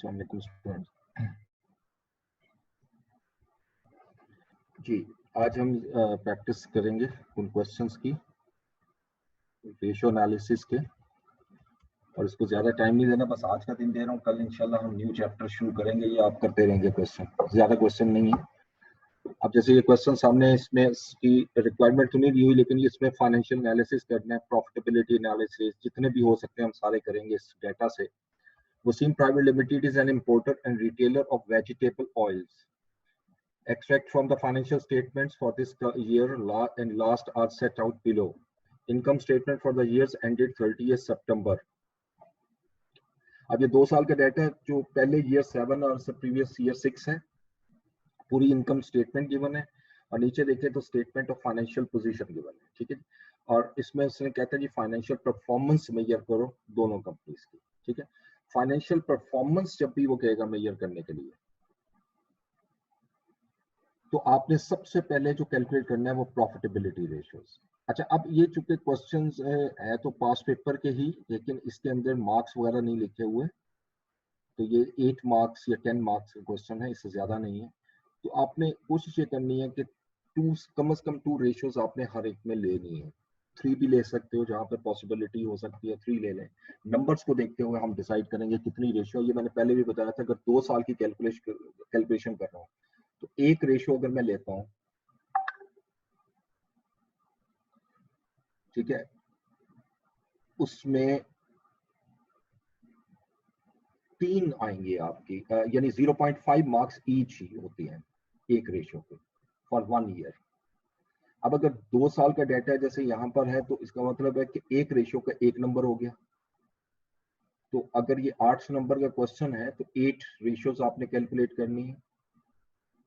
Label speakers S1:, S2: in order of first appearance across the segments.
S1: अस्सलाम वालेकुम स्टूडेंट्स। जी, आज हम प्रैक्टिस करेंगे उन क्वेश्चंस की रेशियो एनालिसिस के, और इसको ज़्यादा टाइम नहीं देना, बस आज का दिन दे रहा हूँ। कल इंशाल्लाह हम न्यू चैप्टर शुरू करेंगे, ये आप करते रहेंगे क्वेश्चन, ज़्यादा क्वेश्चन नहीं है। अब जैसे ये क्वेश्चन सामने, इसमें इसकी रिक्वायरमेंट तो नहीं दी हुई, लेकिन इसमें फाइनेंशियल एनालिसिस करना है, प्रॉफिटेबिलिटी एनालिसिस जितने भी हो सकते हैं हम सारे करेंगे इस डेटा से। Wasim private limited is an importer and retailer of vegetable oils. Extract from the financial statements for this year and last are set out below. Income statement for the years ended 30th September. अब ये 2 साल का data जो पहले year 7 और previous year 6 है, पूरी income statement given है, और नीचे देखें तो statement of financial position given है, ठीक है। और इसमें उसने कहता है जी फाइनेंशियल परफॉर्मेंस मेजर करो दोनों कंपनीज की, ठीक है। फाइनेंशियल परफॉर्मेंस जब भी वो कहेगा मेजर करने के लिए, तो आपने सबसे पहले जो कैलकुलेट करना है वो प्रॉफिटेबिलिटी रेशियोज। अच्छा, अब ये चूंकि क्वेश्चंस है तो पास पेपर के ही, लेकिन इसके अंदर मार्क्स वगैरह नहीं लिखे हुए, तो ये 8 मार्क्स या 10 मार्क्स का क्वेश्चन है, इससे ज्यादा नहीं है। तो आपने कोशिश ये करनी है कि कम से कम 2 रेशियोज आपने हर एक में लेनी है। 3 भी ले सकते हो, जहां पर पॉसिबिलिटी हो सकती है 3 ले लें। नंबर्स को देखते हुए हम डिसाइड करेंगे कितनी रेशियो। ये मैंने पहले भी बताया था, अगर 2 साल की कैलकुलेशन कर रहा हूँ तो एक रेशियो अगर मैं लेता हूं, ठीक है, उसमें 3 आएंगे आपकी, यानी 0.5 मार्क्स ईच ही होती हैं एक रेशियो पे फॉर 1 ईयर। अब अगर 2 साल का डाटा जैसे यहाँ पर है, तो इसका मतलब है कि एक रेशियो का 1 नंबर हो गया। तो अगर ये 8 नंबर का क्वेश्चन है तो 8 रेशियोज आपने कैलकुलेट करनी है।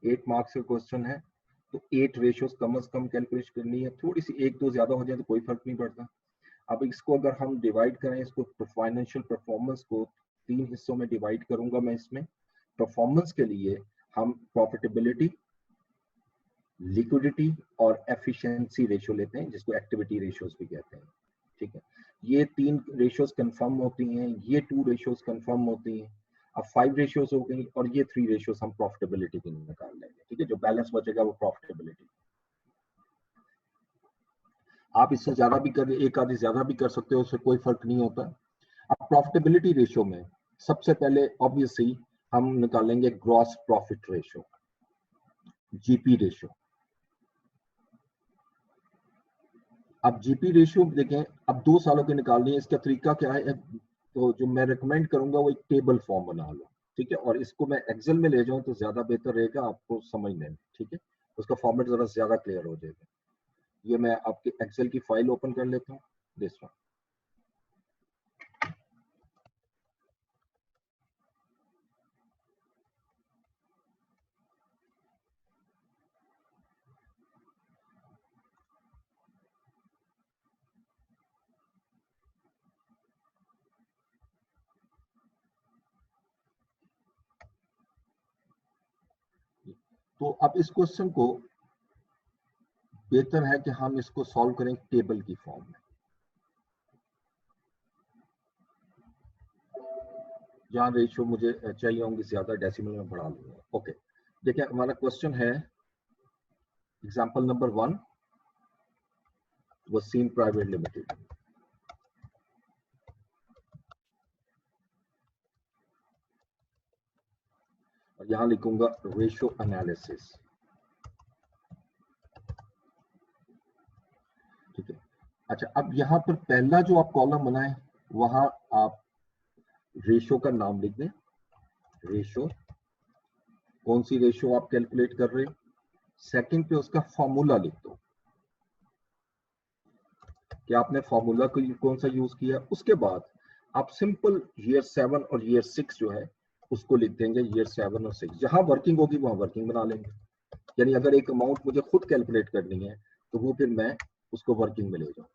S1: 8 मार्क्स का क्वेश्चन है तो 8 रेशियोज कम से कम कैलकुलेट करनी है। थोड़ी सी 1-2 ज्यादा हो जाए तो कोई फर्क नहीं पड़ता। अब इसको अगर हम डिवाइड करें, इसको फाइनेंशियल परफॉर्मेंस को 3 हिस्सों में डिवाइड करूंगा मैं। इसमें परफॉर्मेंस के लिए हम प्रॉफिटेबिलिटी, लिक्विडिटी और एफिशिएंसी रेशियो लेते हैं, जिसको एक्टिविटी रेशियोज भी कहते हैं, ठीक है। ये 3 रेशियोज कंफर्म होती हैं, ये 2 रेशियोज कंफर्म होती हैं। अब 5 रेशियोज हो गई, और ये 3 रेशियोज हम प्रॉफिटेबिलिटी की निकाल लेंगे, ठीक है। जो बैलेंस बचेगा वो प्रॉफिटेबिलिटी। आप इससे ज्यादा भी कर, एक आधी ज्यादा भी कर सकते हो, उससे कोई फर्क नहीं होता। अब प्रॉफिटेबिलिटी रेशियो में सबसे पहले ऑब्वियसली हम निकालेंगे gross profit ratio, GP ratio. अब जीपी रेशियो देखें, अब 2 सालों के निकालनी है। इसका तरीका क्या है, तो जो मैं रिकमेंड करूंगा वो एक टेबल फॉर्म बना लो, ठीक है। और इसको मैं एक्सेल में ले जाऊं तो ज्यादा बेहतर रहेगा आपको समझने में, ठीक है। उसका फॉर्मेट जरा ज्यादा क्लियर हो जाएगा। ये मैं आपके एक्सेल की फाइल ओपन कर लेता हूँ, दिस वन। तो अब इस क्वेश्चन को बेहतर है कि हम इसको सॉल्व करें टेबल की फॉर्म में, जहां रेशियो मुझे चाहिए होंगी ज्यादा, डेसिमल में बढ़ा लूंगा। ओके, देखिए हमारा क्वेश्चन है example number 1, Wasim private limited. और यहां लिखूंगा रेशियो एनालिसिस, ठीक है। अच्छा, अब यहां पर पहला जो आप कॉलम बनाए, वहां आप रेशियो का नाम लिख दें। रेशियो, कौन सी रेशियो आप कैलकुलेट कर रहे हो। सेकंड पे उसका फॉर्मूला लिख दो कि आपने फॉर्मूला को कौन सा यूज किया। उसके बाद आप सिंपल ईयर 7 और ईयर 6 जो है उसको लिख देंगे। ईयर 7 और 6 जहां वर्किंग होगी वहां वर्किंग बना लेंगे। यानी अगर एक अमाउंट मुझे खुद कैलकुलेट करनी है तो वो फिर मैं उसको वर्किंग में ले जाऊं।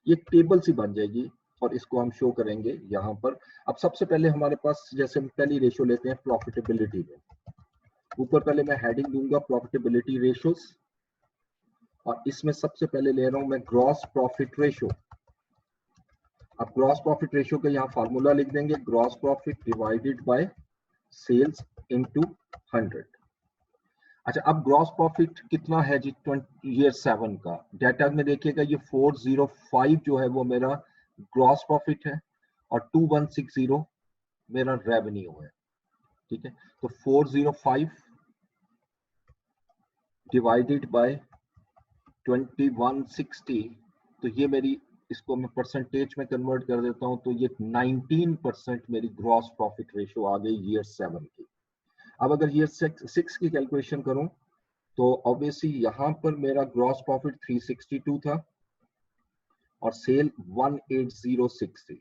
S1: ये टेबल सी बन जाएगी और इसको हम शो करेंगे यहाँ पर। अब सबसे पहले हमारे पास, जैसे हम पहली रेशियो लेते हैं प्रॉफिटेबिलिटी में, ऊपर पहले मैं हेडिंग दूंगा प्रॉफिटेबिलिटी रेशियोज, और इसमें सबसे पहले ले रहा हूं मैं ग्रॉस प्रॉफिट रेशियो। अब ग्रॉस प्रॉफिट रेशियो का यहाँ फार्मूला लिख देंगे, gross profit divided by sales into 100। अच्छा, अब ग्रॉस प्रॉफिट कितना है जी ईयर 7 का? डाटा में देखिएगा ये 405 जो है वो मेरा ग्रॉस प्रॉफिट है और 2160 मेरा रेवेन्यू है। ठीक है, तो 405 डिवाइडेड बाय 2160, तो ये मेरी, इसको मैं परसेंटेज में कन्वर्ट कर देता हूं, तो ये 19% मेरी ग्रॉस प्रॉफिट रेशियो आ गई ईयर 7 की। अब अगर ईयर 6 की कैलकुलेशन करूं तो ऑब्वियसली यहां पर मेरा ग्रॉस प्रॉफिट 362 था और सेल 18006 थी।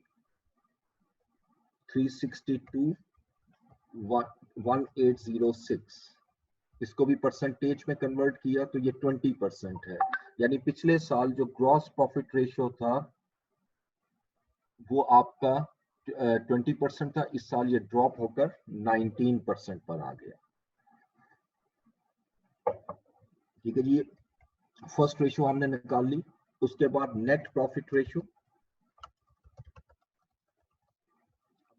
S1: 362 1806, इसको भी परसेंटेज में कन्वर्ट किया तो ये 20% है। यानी पिछले साल जो ग्रॉस प्रॉफिट रेशियो था वो आपका 20% था, इस साल ये ड्रॉप होकर 19% पर आ गया। ठीक है जी, फर्स्ट रेशियो हमने निकाल ली। उसके बाद net profit ratio.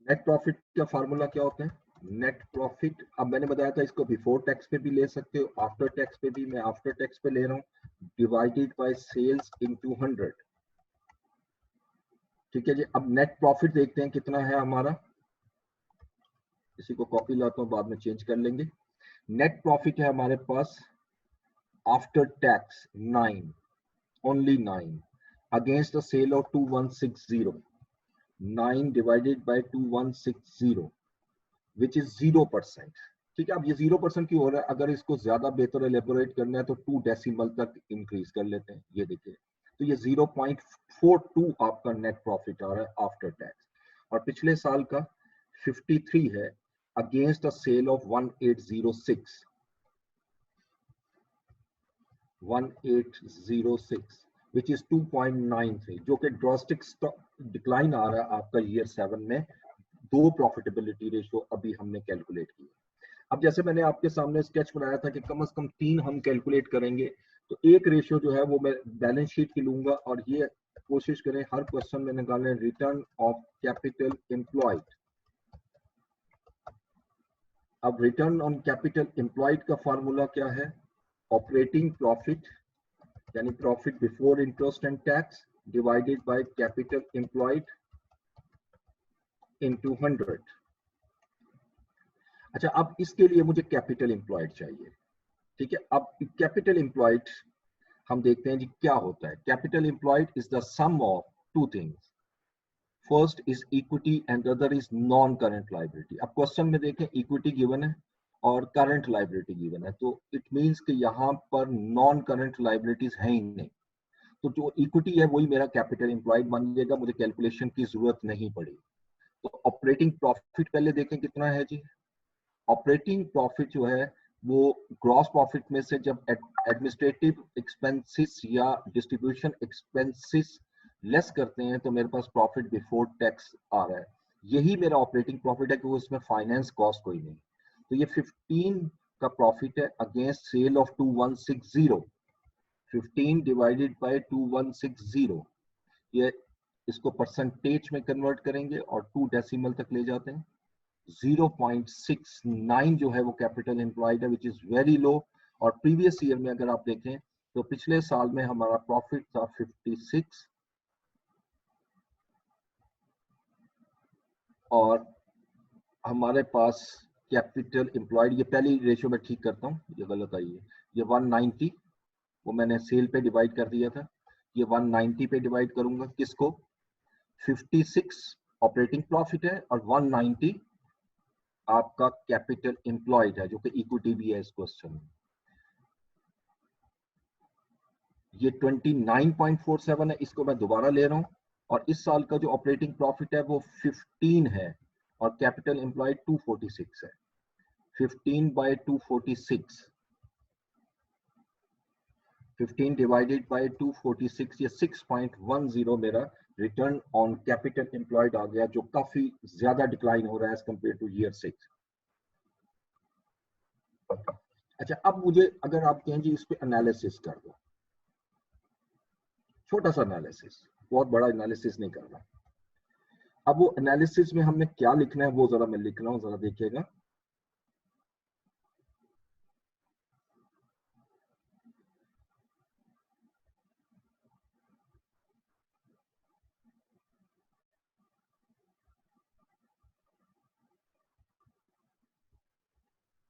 S1: Net profit का फार्मूला क्या होता है? नेट प्रॉफिट, अब मैंने बताया था इसको बिफोर टैक्स पे भी ले सकते हो, आफ्टर टैक्स पे भी, मैं आफ्टर टैक्स पे ले रहा हूँ, डिवाइडेड बाय सेल्स इनटू 100। ठीक है जी, अब नेट प्रॉफिट देखते हैं कितना है हमारा। इसी को कॉपी लाता हूँ, बाद में चेंज कर लेंगे। नेट प्रॉफिट है हमारे पास after tax 9, only 9, against the sale of 2160, 9 divided by 2160 which is 0%। ठीक है, अब ये 0% क्यों हो रहा है? अगर इसको ज्यादा बेहतर एलेबोरेट करना है तो 2 डेसिमल तक इंक्रीज कर लेते हैं। ये देखिए, तो ये 0.42 आपका नेट प्रॉफिट आ रहा है आफ्टर टैक्स, और पिछले साल का 53 है against a sale of 1806 which is 2.93, जो कि ड्रास्टिक डिक्लाइन आ रहा है आपका ईयर 7 में। 2 प्रॉफिटेबिलिटी रेशियो अभी हमने कैलकुलेट की। अब जैसे मैंने आपके सामने स्केच बनाया था कि कम से कम 3 हम कैलकुलेट करेंगे, तो एक रेशियो जो है वो मैं बैलेंस शीट की लूंगा, और ये कोशिश करें हर क्वेश्चन में निकालें रिटर्न ऑफ कैपिटल एम्प्लॉयड। अब रिटर्न ऑन कैपिटल एम्प्लॉयड का फार्मूला क्या है? ऑपरेटिंग प्रॉफिट यानी profit before interest and tax divided by capital employed into 100। अच्छा, अब इसके लिए मुझे कैपिटल एम्प्लॉयड चाहिए। ठीक है, अब कैपिटल एम्प्लॉयड हम देखते हैं जी क्या होता है। Capital employed is the sum of 2 things, first is equity and other is non current liability. अब क्वेश्चन में देखें इक्विटी गिवन है और करंट लायबिलिटी गिवन है, तो इट मींस कि यहाँ पर नॉन करंट लायबिलिटीज है ही नहीं, तो जो इक्विटी है वही मेरा कैपिटल एम्प्लॉयड बन जाएगा, मुझे कैलकुलेशन की जरूरत नहीं पड़ी। तो ऑपरेटिंग प्रॉफिट पहले देखें कितना है जी। ऑपरेटिंग प्रॉफिट जो है वो ग्रॉस प्रॉफिट में से जब एडमिनिस्ट्रेटिव एक्सपेंसेस या डिस्ट्रीब्यूशन एक्सपेंसेस लेस करते हैं तो मेरे पास प्रॉफिट बिफोर टैक्स आ रहा है। यही मेरा ऑपरेटिंग प्रॉफिट है, क्योंकि उसमें फाइनेंस कॉस्ट कोई नहीं। तो ये 15 का प्रॉफिट है against sale of 2160, 15 divided by 2160, ये इसको परसेंटेज में कन्वर्ट करेंगे और 2 डेसिमल तक ले जाते हैं। 0.69 जो है वो कैपिटल एम्प्लॉयड है, विच इज वेरी लो। और प्रीवियस ईयर में अगर आप देखें तो पिछले साल में हमारा प्रॉफिट था 56 और हमारे पास कैपिटल एम्प्लॉयड, ये पहली रेशियो में ठीक करता हूँ, ये गलत आई है, ये 190, वो मैंने सेल पे डिवाइड कर दिया था, ये 190 पे डिवाइड करूंगा किसको? 56 ऑपरेटिंग प्रॉफिट है और 190 आपका कैपिटल एम्प्लॉयड है, जो कि इक्विटी भी है इस क्वेश्चन में। ये 29.47 है, इसको मैं दोबारा ले रहा हूं, और इस साल का जो ऑपरेटिंग प्रॉफिट है वो 15 है और कैपिटल एम्प्लॉयड 246 है। 15 बाय 246, 15 डिवाइडेड बाय 246, ये 6.10 मेरा रिटर्न ऑन कैपिटल एम्प्लॉयड आ गया, जो काफी ज्यादा डिक्लाइन हो रहा है एज कंपेयर टू ईयर 6। अच्छा, अब मुझे अगर आप कहें जी इस पे एनालिसिस कर दो, छोटा सा एनालिसिस, बहुत बड़ा एनालिसिस नहीं करना। अब वो एनालिसिस में हमने क्या लिखना है वो जरा मैं लिख रहा हूं, जरा देखिएगा।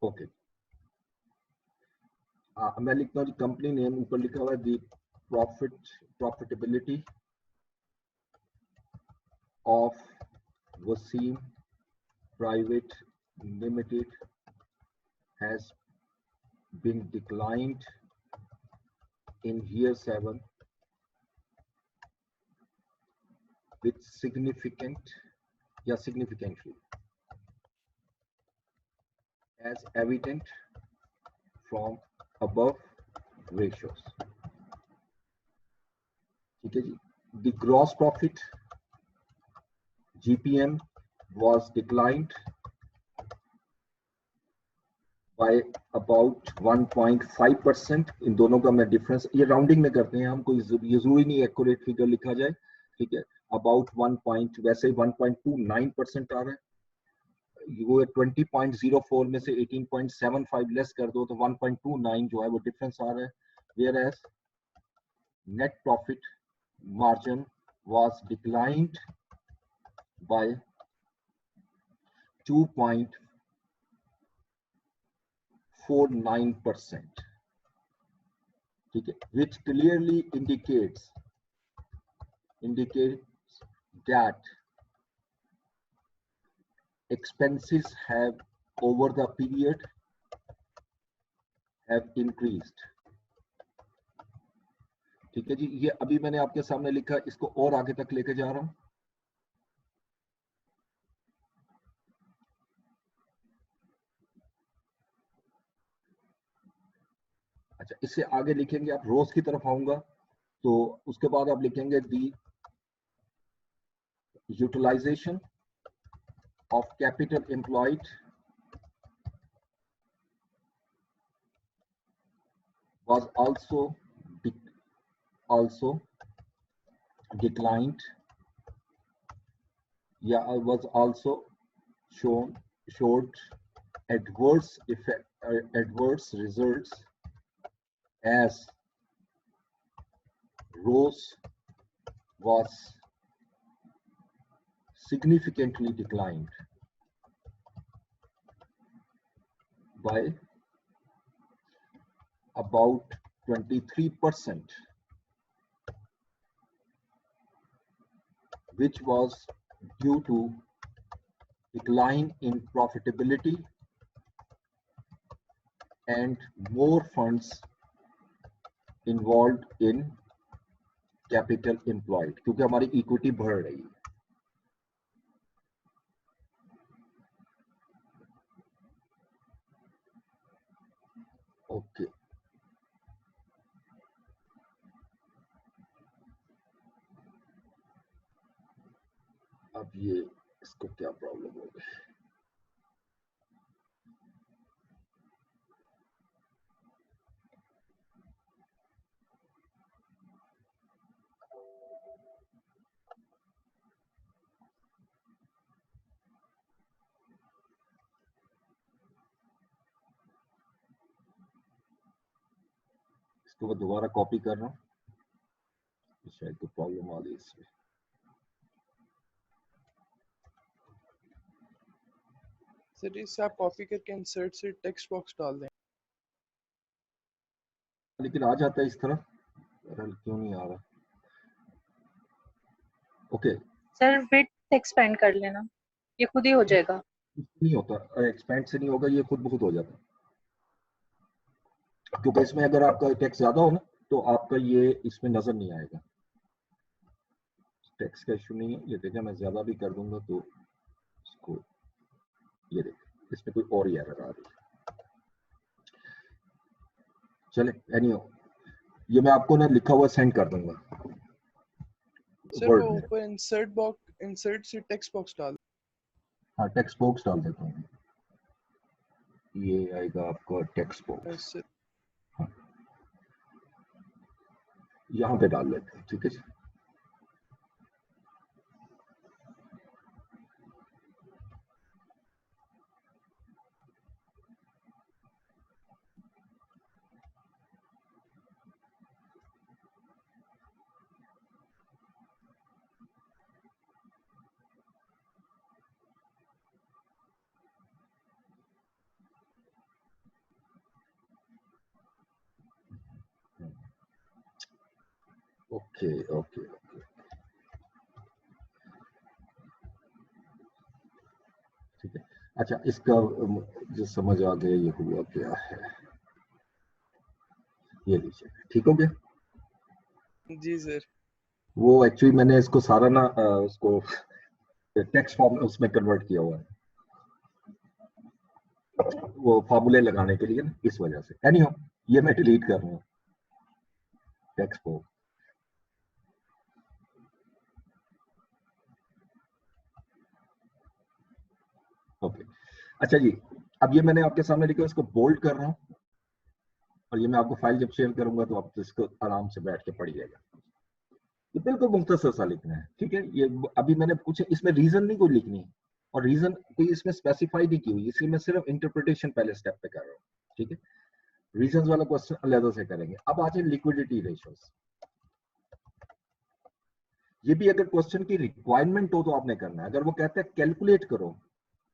S1: ओके, मैं लिखता हूँ जी कंपनी नेम, ऊपर लिखा हुआ है the profitability of Wasim private limited has been declined in year 7 with significantly as evident from above ratios. ठीक है जी. The gross profit GPM was declined by about 1.5%. इन दोनों का मैं डिफरेंस, ये राउंडिंग में करते हैं हम, कोई जरूरी नहीं एक्यूरेट फिगर लिखा जाए. ठीक है, अबाउट 1 वैसे 1.29% आ रहा है. वो 20.04 में से 18.75 लेस कर दो तो 1.29 जो है वो डिफरेंस आ रहा है. Whereas net profit margin was declined by 2.49%. ठीक है, which clearly indicates that expenses have over the period have increased. ठीक है जी, ये अभी मैंने आपके सामने लिखा, इसको और आगे तक लेके जा रहा हूं. अच्छा, इससे आगे लिखेंगे आप, रोज की तरफ आऊंगा तो उसके बाद आप लिखेंगे the utilisation of capital employed was also declined. Yeah, was also showed adverse results as ROS was significantly declined by about 23%, which was due to decline in profitability and more funds involved in capital employed, क्योंकि हमारी equity बढ़ रही है. Okay, अब ये इसको क्या problem हो गई. इसको मैं दोबारा कॉपी कर रहा हूँ, शायद कोई प्रॉब्लम आ गई इसमें.
S2: सर इससे आप कॉपी करके इंसर्ट से टेक्स्ट बॉक्स डाल दें.
S1: लेकिन आ जाता है इस तरह, क्यों नहीं आ रहा. ओके
S3: सर विड्थ एक्सपेंड कर लेना, ये खुद ही हो जाएगा.
S1: नहीं होता, एक्सपेंड से नहीं होगा, ये खुद ब खुद हो जाता है. क्योंकि इसमें अगर आपका टैक्स ज्यादा हो ना तो आपका ये इसमें नजर नहीं आएगा. टैक्स का इशू नहीं है. ये देखिए, मैं ज्यादा भी कर दूंगा तो इसको, ये देखिए इसमें कोई और ही एरर आ रही है. चले एनीहो, ये मैं आपको ना लिखा हुआ सेंड कर दूंगा.
S2: सर वो ऊपर इंसर्ट से टेक्स्ट बॉक्स डाल.
S1: हाँ, टेक्स्ट बॉक्स डाल देता हूँ. ये आएगा आपका टेक्स्ट बॉक्स. हाँ, यहाँ पे डाल लेते हैं. ठीक है जी. ओके ओके ओके, ठीक है। अच्छा, इसका जो समझ आ गया ये हुआ क्या है, ये लीजिए, ठीक हो गया।
S2: जी सर।
S1: वो एक्चुअली मैंने इसको सारा ना उसको टेक्स्ट फॉर्म उसमें कन्वर्ट किया हुआ है, वो फॉर्मूले लगाने के लिए ना, इस वजह से। एनी हो, ये मैं डिलीट कर रहा हूँ टेक्स्ट को। ओके, अच्छा जी, अब ये मैंने आपके सामने लिखा, इसको बोल्ड कर रहा हूँ, और ये मैं आपको फाइल जब शेयर करूंगा तो आप इसको आराम से बैठ के पढ़िएगा। ये बिल्कुल मुख्तसर सा लिखना है, ठीक है। ये अभी मैंने पूछे, इसमें रीजन नहीं कोई लिखनी है, और रीजन कोई इसमें स्पेसिफाई नहीं की हुई, इसलिए मैं सिर्फ इंटरप्रिटेशन पहले स्टेप पे कर रहा हूँ, ठीक है। रीजंस वाला क्वेश्चन अलग से करेंगे। अब आ जाए लिक्विडिटी रेशियोज। ये भी अगर क्वेश्चन की रिक्वायरमेंट हो तो आपने करना है, अगर वो कहता है कैलकुलेट करो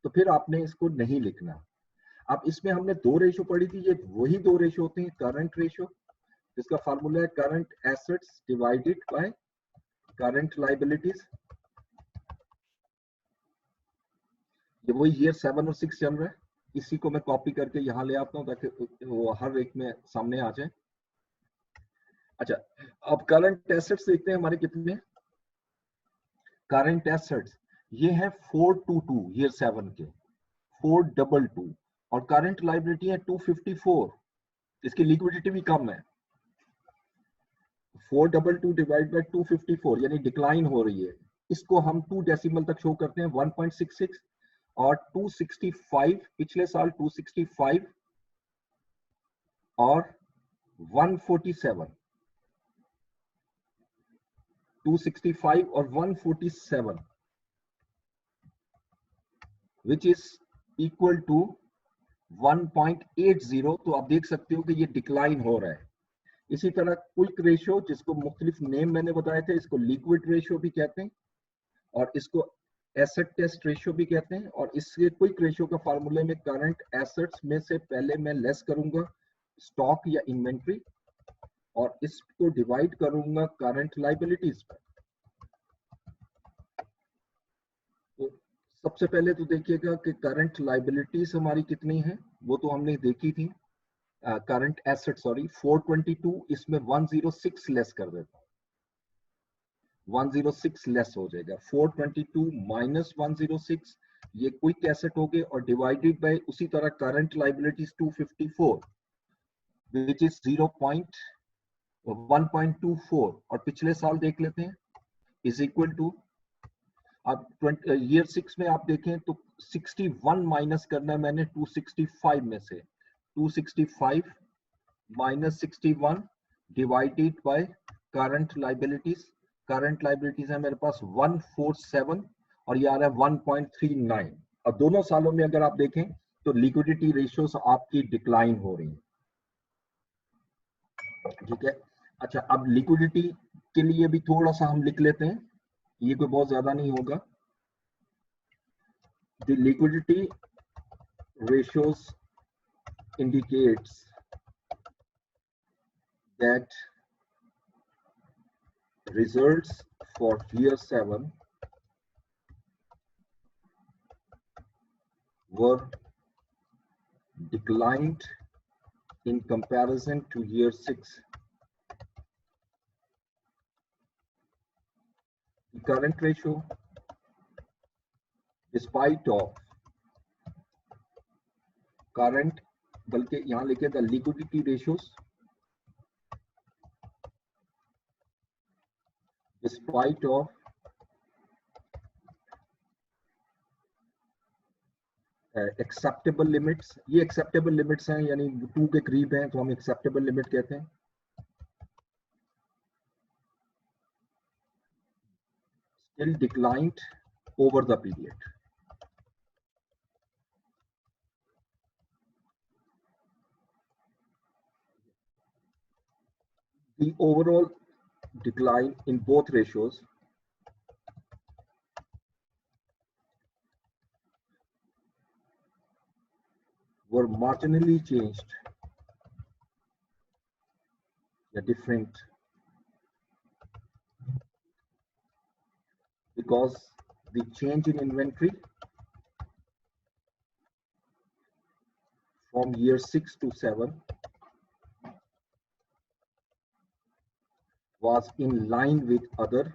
S1: तो फिर आपने इसको नहीं लिखना। अब इसमें हमने दो रेशियो पढ़ी थी, ये वही दो रेशियो होते हैं, करंट रेशियो जिसका फार्मूला है current assets divided by current liabilities. ये वही ईयर 7 और 6 चल रहा है, इसी को मैं कॉपी करके यहाँ ले आता हूँ ताकि वो हर एक में सामने आ जाए। अच्छा, अब करंट एसेट्स देखते हैं हमारे कितने। करंट एसेट्स ये है 422 ईयर 7 के, 422, और करंट लाइबिलिटी है 254, इसकी लिक्विडिटी भी कम है। 422 डिवाइड बाय 254 यानी डिक्लाइन हो रही है। इसको हम 2 डेसिमल तक शो करते हैं, 1.66, और 265 पिछले साल 265 और 147, 265 और 147 विच इज इक्वल टू 1.80। तो आप देख सकते हो कि ये डिक्लाइन हो रहा है। इसी तरह क्विक रेशियो, जिसको मुख्तलिफ नेम मैंने बताए थे, इसको लिक्विड रेशियो भी कहते हैं और इसको एसेट टेस्ट रेशियो भी कहते हैं। और इसके क्विक रेशियो का फार्मूले में करंट एसेट्स में से पहले मैं लेस करूंगा स्टॉक या इन्वेंट्री, और इसको डिवाइड करूंगा करंट लाइबिलिटीज पर। तो सबसे पहले तो देखिएगा कि करंट लाइबिलिटीज हमारी कितनी है, वो तो हमने देखी थी। करंट एसेट सॉरी 422, इसमें 106 लेस कर देता हूँ, 106 लेस हो जाएगा। 422 माइनस 106 ये क्विक एसेट हो गए, और डिवाइडेड बाय उसी तरह करंट लाइबिलिटीज 254 विच इज 1.24, और पिछले साल देख लेते हैं, इज इक्वल टू, अब ईयर 6 में आप देखें तो 61 माइनस करना है मैंने 265 में से, 265 minus 61 divided by current liabilities. Current liabilities है मेरे पास 147, और ये आ रहा है 1.39। और दोनों सालों में अगर आप देखें तो लिक्विडिटी रेशियोस आपकी डिक्लाइन हो रही है, ठीक है। अच्छा, अब लिक्विडिटी के लिए भी थोड़ा सा हम लिख लेते हैं, ये कोई बहुत ज्यादा नहीं होगा। The liquidity ratios indicates that results for year 7 were declined in comparison to year 6. The current ratio, despite of current, बल्कि यहाँ लिखे the liquidity ratios, despite of acceptable limits, ये acceptable limits हैं यानी 2 के करीब हैं तो हम acceptable limit कहते हैं, still declined over the period. The overall decline in both ratios were marginally changed, different because the change in inventory from year 6 to 7 was in line with other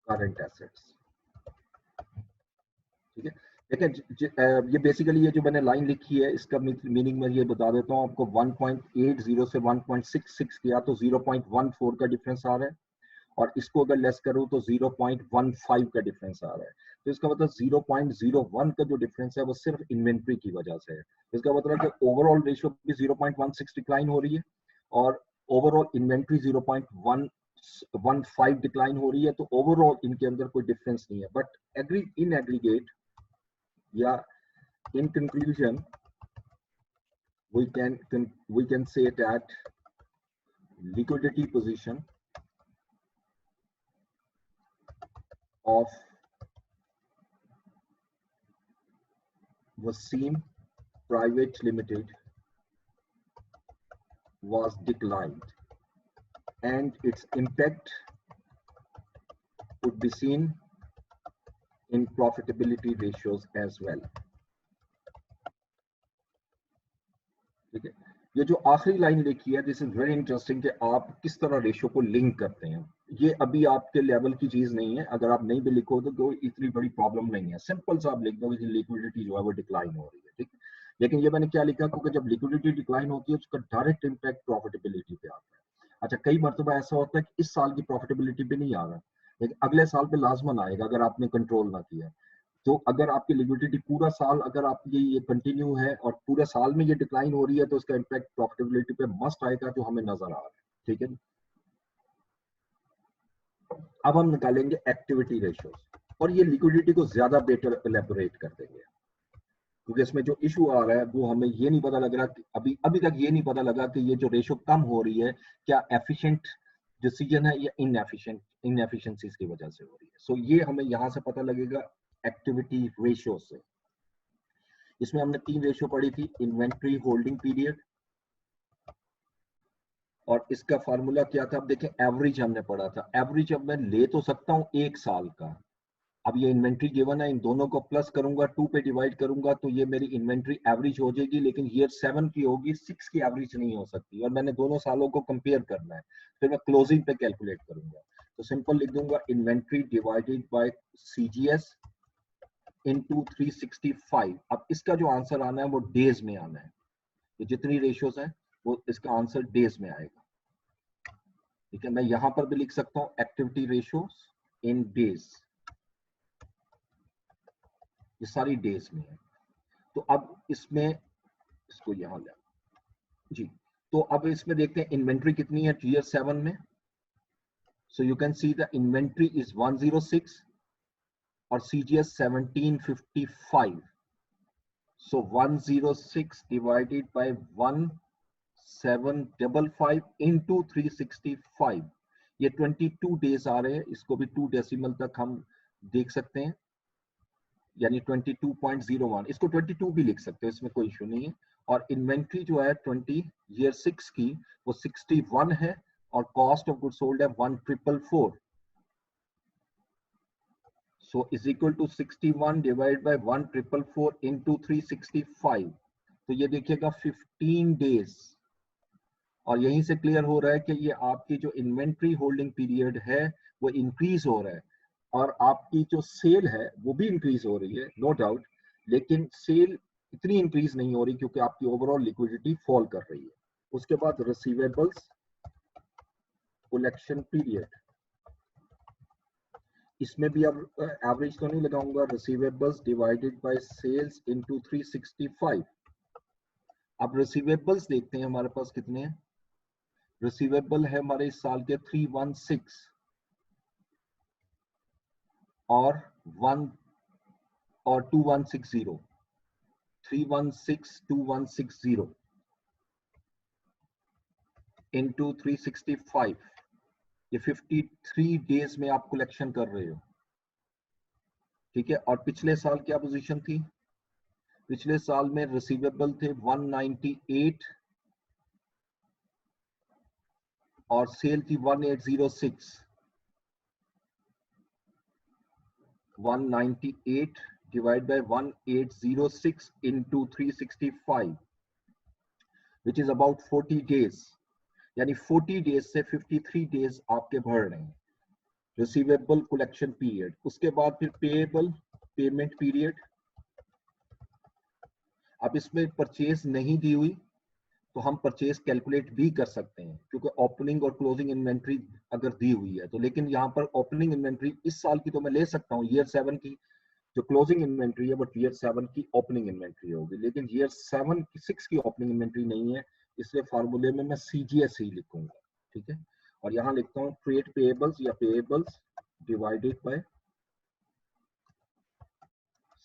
S1: current assets. ठीक है, देखिए ये basically ये जो मैंने line लिखी है इसका मीनिंग मैं ये बता देता हूँ आपको। 1.80 से 1.66 किया तो 0.14 का डिफरेंस आ रहा है, और इसको अगर लेस करूँ तो 0.15 का डिफरेंस आ रहा है। तो इसका मतलब 0.01 का जो डिफरेंस है वो सिर्फ इन्वेंट्री की वजह से है। इसका मतलब कि ओवरऑल रेशियो भी 0.16 डिक्लाइन हो रही है और ओवरऑल इन्वेंट्री 0.15 डिक्लाइन हो रही है। तो ओवरऑल इनके अंदर कोई डिफरेंस नहीं है, बट इन एग्रीगेट या in conclusion we can say that liquidity position of Wasim Private Limited was declined, and its impact could be seen in profitability ratios as well. ठीक है, ये जो आखिरी लाइन लिखी है दिस इज वेरी इंटरेस्टिंग कि आप किस तरह रेशियो को लिंक करते हैं। ये अभी आपके लेवल की चीज नहीं है, अगर आप नहीं भी लिखो तो इतनी बड़ी प्रॉब्लम नहीं है। सिंपल सा आप लिख दो कि लिक्विडिटी जो है वो डिक्लाइन हो रही है, ठीक। लेकिन ये मैंने क्या लिखा, क्योंकि जब लिक्विडिटी डिक्लाइन होती है उसका डायरेक्ट इम्पैक्ट प्रॉफिटेबिलिटी पे आता है। अच्छा, कई मरतबा ऐसा होता है कि इस साल की प्रॉफिटेबिलिटी पे नहीं आ रहा, लेकिन अगले साल पे लाजमन आएगा अगर आपने कंट्रोल ना किया। तो अगर आपकी लिक्विडिटी पूरा साल अगर आपकी ये कंटिन्यू है और पूरे साल में ये डिक्लाइन हो रही है तो इसका इम्पैक्ट प्रॉफिटेबिलिटी पे मस्ट आएगा, जो हमें नजर आ रहा है, ठीक है। अब हम निकालेंगे एक्टिविटी रेशियोज, और ये लिक्विडिटी को ज्यादा बेटर एलेबोरेट कर देंगे, क्योंकि इसमें जो इशू आ रहा है वो हमें ये नहीं पता लग रहा कि अभी तक ये नहीं पता लगा कि ये जो रेशियो कम हो रही है क्या एफिशिएंट डिसीजन है या इनएफिशिएंसीज की वजह से हो रही है। सो ये हमें यहाँ से पता लगेगा एक्टिविटी रेशियो से। इसमें हमने 3 रेशियो पढ़ी थी, इन्वेंट्री होल्डिंग पीरियड, और इसका फार्मूला क्या था। अब देखें, एवरेज हमने पढ़ा था। एवरेज अब मैं ले तो सकता हूँ 1 साल का। अब ये इन्वेंट्री गिवन है, इन दोनों को प्लस करूंगा, 2 पे डिवाइड करूंगा तो ये मेरी इन्वेंट्री एवरेज हो जाएगी, लेकिन ईयर 7 की होगी, 6 की एवरेज नहीं हो सकती। और मैंने दोनों सालों को कंपेयर करना है, फिर मैं क्लोजिंग पे कैलकुलेट करूंगा। तो सिंपल लिख दूंगा inventory divided by CGS into 365। अब इसका जो आंसर आना है वो डेज में आना है। ये जितनी रेशियोज हैं वो इसका आंसर डेज में आएगा, ठीक है। मैं यहां पर भी लिख सकता हूं एक्टिविटी रेशियोज इन डेज, ये सारी डेज में है। तो अब इसमें इसको यहां ले जी, तो अब इसमें देखते हैं इन्वेंट्री कितनी है ईयर 7 में। सो you can see the inventory is 106 और CGS 1755। So 106 divided by 1755 into 365, ये 22 डेज आ रहे हैं। इसको भी 2 डेसिमल तक हम देख सकते हैं, यानी 22.01। इसको 22 भी लिख सकते हैं, इसमें कोई इशू नहीं है। और इन्वेंट्री जो है 20 ईयर 6 की वो 61 है, और कॉस्ट ऑफ गुड्स सोल्ड है 1444। So is equal to 61 divide by 1444 into 365। तो ये देखिएगा 15 डेज। और यहीं से क्लियर हो रहा है कि ये आपकी जो इन्वेंट्री होल्डिंग पीरियड है वो इंक्रीज हो रहा है, और आपकी जो सेल है वो भी इंक्रीज हो रही है, नो डाउट। लेकिन सेल इतनी इंक्रीज नहीं हो रही क्योंकि आपकी ओवरऑल लिक्विडिटी फॉल कर रही है। उसके बाद रिसीवेबल्स कलेक्शन पीरियड, इसमें भी अब एवरेज तो नहीं लगाऊंगा, receivables divided by sales into 365। अब रिसीवेबल्स देखते हैं हमारे पास कितने हैं। रिसीवेबल है हमारे इस साल के 316 और 2160, 3162160 इंटू 365। ये 53 डेज में आप कलेक्शन कर रहे हो, ठीक है। और पिछले साल क्या पोजीशन थी, पिछले साल में रिसीवेबल थे 198 और सेल थी 1806। 198 divided by 1806 into 365, which is about 40 days. यानी 40 डेज से 53 डेज आपके भर रहे हैं रिसीवेबल कलेक्शन पीरियड. उसके बाद फिर पेएबल पेमेंट पीरियड. अब इसमें परचेज नहीं दी हुई तो हम परचेज कैलकुलेट भी कर सकते हैं क्योंकि ओपनिंग और क्लोजिंग इन्वेंट्री अगर दी हुई है तो. लेकिन यहाँ पर ओपनिंग इन्वेंट्री इस साल की तो मैं ले सकता हूँ, ईयर 7 की जो क्लोजिंग इन्वेंट्री है, बट ईयर 7 की ओपनिंग इन्वेंट्री होगी. लेकिन ईयर 6 की ओपनिंग इन्वेंट्री नहीं है, इसलिए फार्मूले में मैं CGS ही लिखूंगा. ठीक है, और यहाँ लिखता हूँ ट्रेड पेएबल्स या payables divided by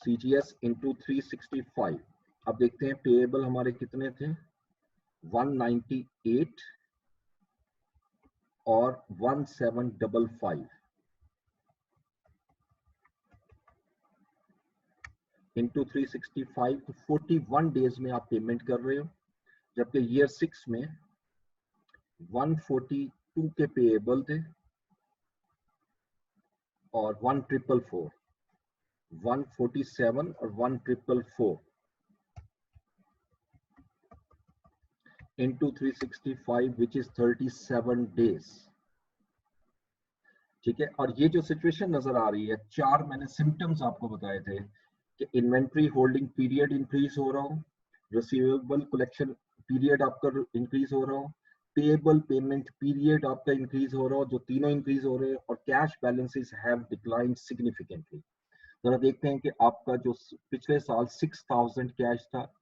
S1: CGS into 365. अब देखते हैं पेएबल हमारे कितने थे, 198 और 1755 इंटू 365. तो 41 डेज में आप पेमेंट कर रहे हो, जबकि ईयर 6 में 142 के पेएबल थे और 1444, 147 और 1444 into 365 which is 37 days. ठीक है, और ये जो सिचुएशन नजर आ रही है, 4 मैंने सिम्टम्स आपको बताए थे कि इन्वेंट्री होल्डिंग पीरियड इंक्रीज हो रहा हो, रिसीवेबल कलेक्शन पीरियड आपका इंक्रीज हो रहा हो, पेएबल पेमेंट पीरियड आपका इंक्रीज हो रहा हो, जो तीनों इंक्रीज हो रहे हैं, और cash balances have declined significantly. जरा देखते हैं कि आपका जो पिछले साल 6000 कैश था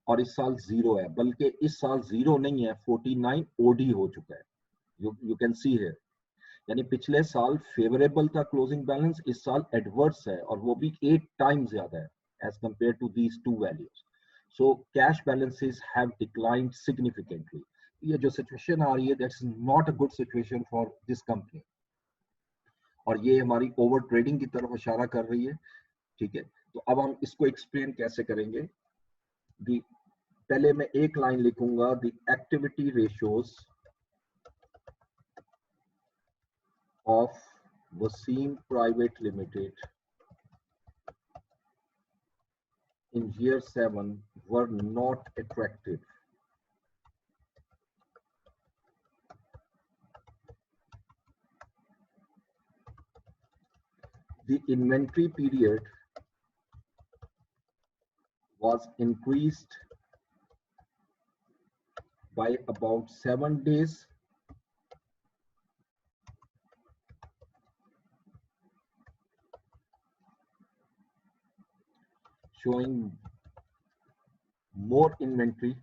S1: और इस साल 0 है, बल्कि इस साल 0 नहीं है, 49 ओडी हो चुका है. यू कैन सी है, यानी पिछले साल फेवरेबल था क्लोजिंग बैलेंस, इस साल एडवर्स है, और वो भी 8 टाइम्स ज्यादा है as compare to these two values. So cash balances have declined significantly. ये जो सिचुएशन आ रही है, that's not a good situation for this company, और ये हमारी ओवर ट्रेडिंग की तरफ इशारा कर रही है. ठीक है, तो अब हम इसको एक्सप्लेन कैसे करेंगे. पहले मैं एक लाइन लिखूंगा, the activity ratios of Wasim Private Limited in year 7 were not attractive. The inventory period was increased by about 7 days showing more inventory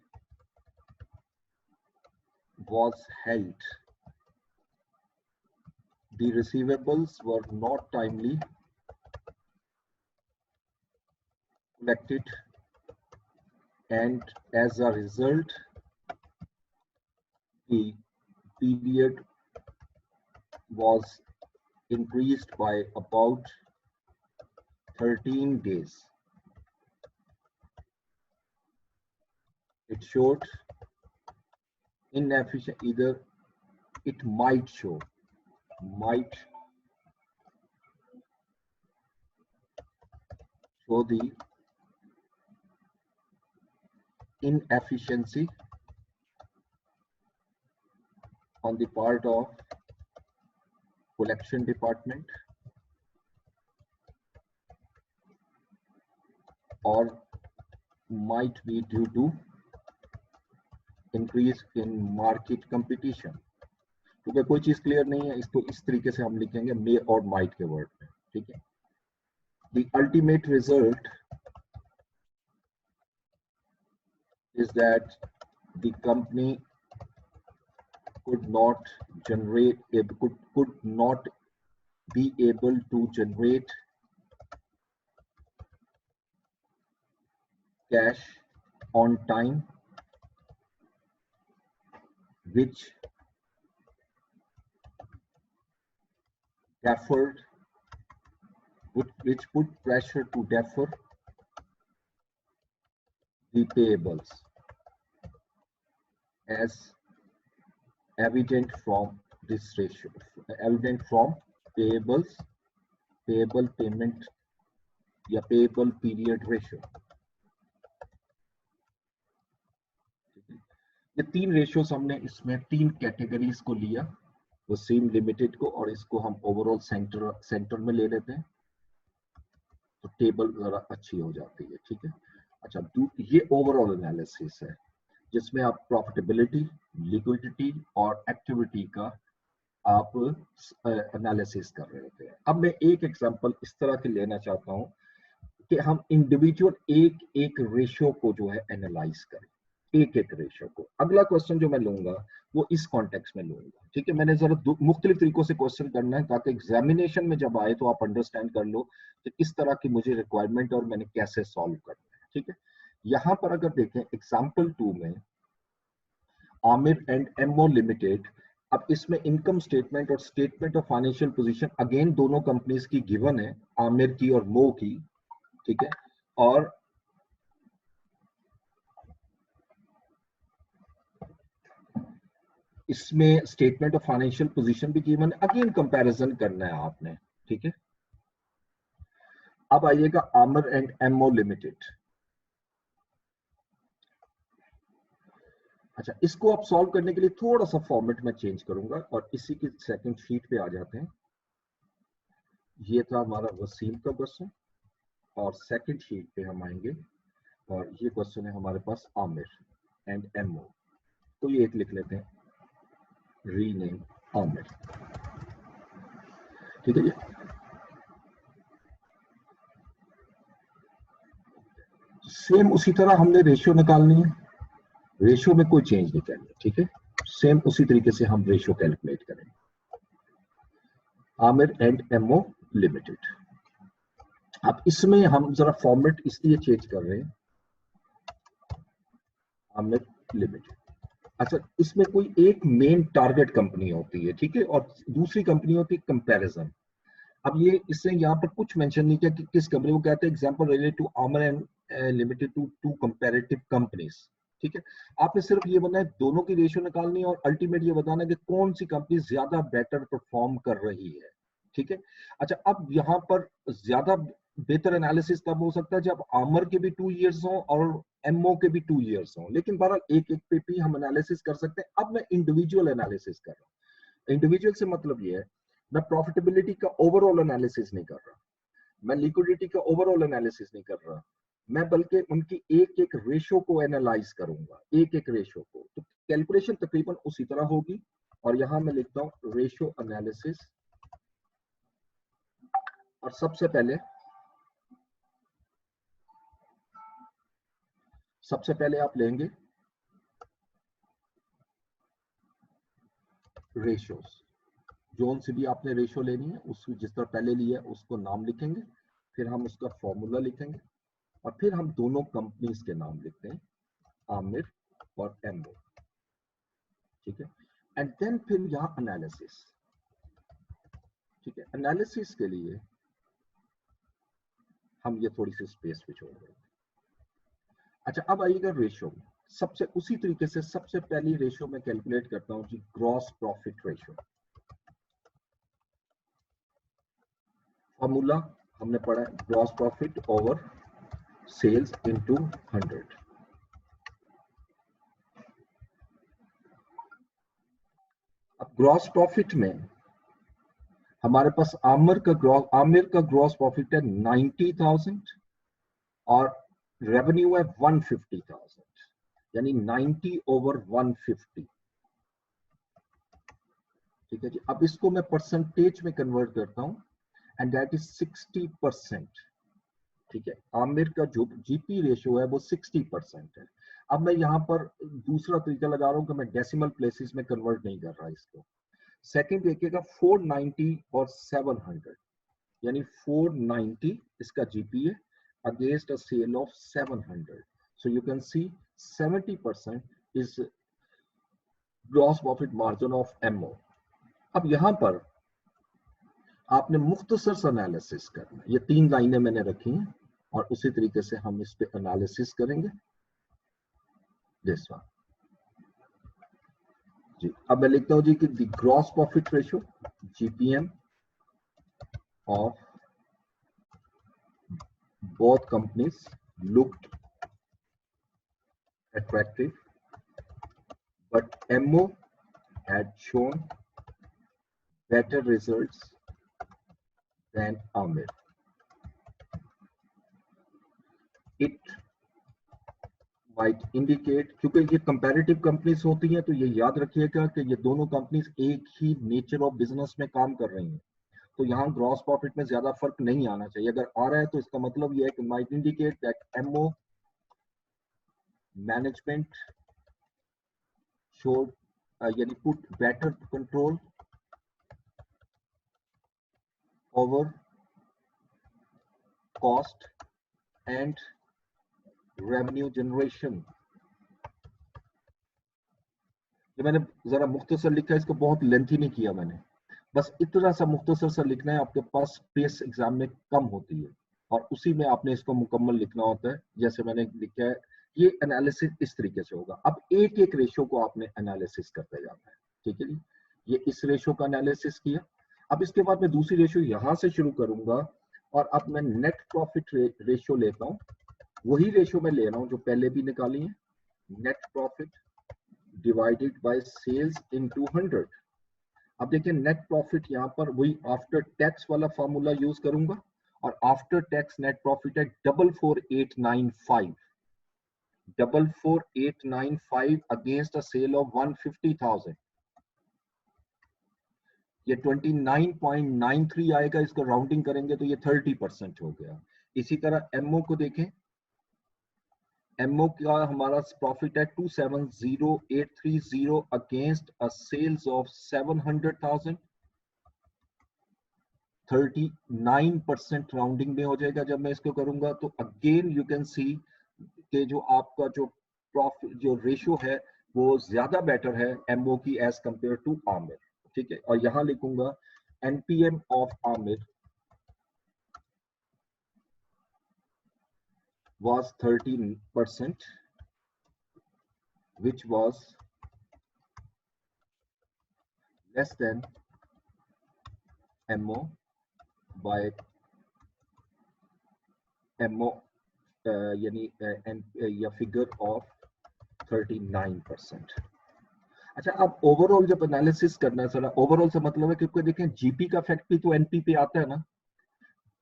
S1: was held. The receivables were not timely collected, and as a result, the period was increased by about 13 days. It showed inefficient, either it might show the inefficiency on the part of collection department, or might be due to increase in market competition. क्योंकि कोई चीज clear नहीं है, इसको इस तरीके से हम लिखेंगे मे और माइट के वर्ड में. ठीक है, the ultimate result is that the company could not be able to generate cash on time, which put pressure to defer the payables, as evident from this ratio, evident from payable payment या payable period ratio. ये तीन ratios हमने इसमें तीन categories को लिया, Wasim limited को, और इसको हम ओवरऑल सेंटर में ले लेते हैं तो टेबल जरा अच्छी हो जाती है। ठीक है, अच्छा, ये ओवरऑल एनालिसिस है जिसमें आप प्रॉफिटेबिलिटी, लिक्विडिटी और एक्टिविटी का आप एनालिसिस कर रहे होते हैं। अब मैं एक एग्जांपल इस तरह के लेना चाहता हूं कि हम इंडिविजुअल एक एक रेशियो को जो है एनालाइज करें, एक एक रेशियो को। अगला क्वेश्चन जो मैं लूंगा वो इस कॉन्टेक्स्ट में लूंगा। ठीक है, मैंने जरा मुख्तलिफ तरीकों से क्वेश्चन करना है ताकि एग्जामिनेशन में जब आए तो आप अंडरस्टैंड कर लो कि किस तरह की मुझे रिक्वायरमेंट और मैंने कैसे सॉल्व करना है। ठीक है, यहाँ पर अगर देखें एग्जाम्पल 2 में आमिर एंड एमओ लिमिटेड, अब इसमें इनकम स्टेटमेंट और statement of financial position again दोनों कंपनीज की गिवन है, आमिर की और मो की। ठीक है, और इसमें स्टेटमेंट ऑफ फाइनेंशियल पोजीशन भी गिवन है, अगेन कंपैरिजन करना है आपने। ठीक है, अब आइएगा आमिर एंड एमओ लिमिटेड। अच्छा, इसको आप सॉल्व करने के लिए थोड़ा सा फॉर्मेट में चेंज करूंगा और इसी की सेकंड शीट पे आ जाते हैं। ये था हमारा वसीम का क्वेश्चन और सेकंड शीट पे हम आएंगे और ये क्वेश्चन है हमारे पास आमिर एंड एमओ। तो ये एक लिख लेते हैं, रीनेम आमिर। ठीक है जी, सेम उसी तरह हमने रेशियो निकालनी है, रेशियो में कोई चेंज नहीं करनी। ठीक है, सेम उसी तरीके से हम रेशियो कैलकुलेट करेंगे। आमिर एंड एमओ लिमिटेड, अब इसमें हम जरा फॉर्मेट इसलिए चेंज कर रहे हैं, आमिर लिमिटेड। अच्छा, इसमें कोई एक मेन टारगेट कंपनी होती है, ठीक है, और दूसरी कंपनी होती है कंपैरिजन। अब ये इससे यहाँ पर कुछ मेंशन नहीं किया कि किस कंपनी को कहते हैं। Example relate to Aamir and limited to to comparative companies. ठीक है, आपने सिर्फ ये बताना है दोनों की रेशियो निकालनी है और अल्टीमेट ये बताना है कि कौन सी कंपनी ज्यादा बेटर परफॉर्म कर रही है। ठीक है, अच्छा, अब यहाँ पर ज्यादा बेहतर एनालिसिस तब हो सकता है जब आमिर के भी 2 इयर्स हो और एमओ के भी 2 इयर्स हो, लेकिन बहरहाल एक एक पे भी हम एनालिसिस कर सकते हैं। अब मैं इंडिविजुअल एनालिसिस कर रहा हूँ। इंडिविजुअल से मतलब ये है, मैं प्रॉफिटेबिलिटी का ओवरऑल एनालिसिस नहीं कर रहा, मैं लिक्विडिटी का ओवरऑल एनालिसिस नहीं कर रहा, मैं बल्कि उनकी एक एक रेशियो को एनालाइज करूंगा, एक एक रेशियो को। तो कैलकुलेशन तकरीबन उसी तरह होगी और यहां मैं लिखता हूं रेशियो एनालिसिस। और सबसे पहले आप लेंगे रेशियोज, जोन से भी आपने रेशियो लेनी है उसको जिस तरह पहले लिया उसको नाम लिखेंगे, फिर हम उसका फॉर्मूला लिखेंगे और फिर हम दोनों कंपनीज के नाम लिखते हैं, आमिर और एमओ। ठीक है, एंड देन फिर यहाँ एनालिसिस। ठीक है, एनालिसिस के लिए हम ये थोड़ी सी स्पेस पे छोड़ रहे हैं। अच्छा, अब आइएगा रेशियो में। सबसे उसी तरीके से सबसे पहली रेशियो में कैलकुलेट करता हूं जी, ग्रॉस प्रॉफिट रेशियो। फॉर्मूला हमने पढ़ा है, gross profit over sales into 100। अब ग्रॉस प्रॉफिट में हमारे पास आमिर का ग्रॉस प्रॉफिट है 90,000 और रेवेन्यू है 150,000, यानी 90 ओवर 150। ठीक है जी, अब इसको मैं परसेंटेज में कन्वर्ट करता हूं एंड दैट इज 60%। ठीक है, आमिर का जो जीपी रेशियो है वो 60% है। अब मैं यहाँ पर दूसरा तरीका लगा रहा हूं कि मैं डेसिमल प्लेसेस में कन्वर्ट नहीं कर रहा इसको। सेकंड देखिएगा 490 और 700, यानी 490 इसका जीपी है against a sale of 700, so you can see 70% is gross profit margin of MO. अब यहां पर आपने मुख्तसर सा एनालिसिस करना, ये 3 लाइनें मैंने रखी हैं और उसी तरीके से हम इस पे एनालिसिस करेंगे। दिस वन जी, अब मैं लिखता हूं जी कि the gross profit ratio GPM of both companies looked attractive, but MO had shown better results than Amir. It might indicate, क्योंकि ये कंपैरेटिव कंपनीज होती हैं, तो ये याद रखिएगा कि ये दोनों कंपनीज एक ही नेचर ऑफ बिजनेस में काम कर रही हैं, तो यहाँ ग्रॉस प्रॉफिट में ज्यादा फर्क नहीं आना चाहिए। अगर आ रहा है तो इसका मतलब ये है कि might indicate that MO management showed यानी put better control over cost and revenue generation. ये मैंने जरा मुख्तसर लिखा है, इसको बहुत लेंथी नहीं किया मैंने, बस इतना सा मुख्तसर सा लिखना है, आपके पास स्पेस एग्जाम में कम होती है और उसी में आपने इसको मुकम्मल लिखना होता है। जैसे मैंने लिखा है, ये एनालिसिस इस तरीके से होगा। अब एक एक रेशो को आपने एनालिसिस करते जाना है, ठीक है जी। ये इस रेशो का एनालिसिस किया। अब इसके बाद मैं दूसरी रेशो यहां से शुरू करूंगा और अब मैं नेट प्रॉफिट रेशो लेता हूँ। वही रेशो मैं ले रहा हूँ जो पहले भी निकाली है, net profit divided by sales into 100। अब देखिए नेट प्रॉफिट यहाँ पर वही आफ्टर टैक्स वाला फॉर्मूला यूज करूंगा और आफ्टर टैक्स नेट प्रॉफिट है 44895, 44895 अगेंस्ट अ सेल ऑफ 150,000। ये 29.93 आएगा, इसको राउंडिंग करेंगे तो ये 30% हो गया। इसी तरह एमओ को देखें, एमओ का हमारा प्रॉफिट है 270,830 against a sales of 700,000, 39% rounding में हो जाएगा जब मैं इसको करूंगा। तो अगेन यू कैन सी कि जो आपका जो प्रॉफिट जो रेशियो है वो ज्यादा बेटर है एमओ की एज कंपेयर टू आमिर, ठीक है। और यहां लिखूंगा NPM of Aamir was 13%, which was less than MO by MO यानी या फिगर ऑफ 39%। अच्छा, अब ओवरऑल जब एनालिसिस करना है, सर ओवरऑल से मतलब है क्योंकि देखें जीपी का इफेक्ट भी तो एनपी पे आता है ना,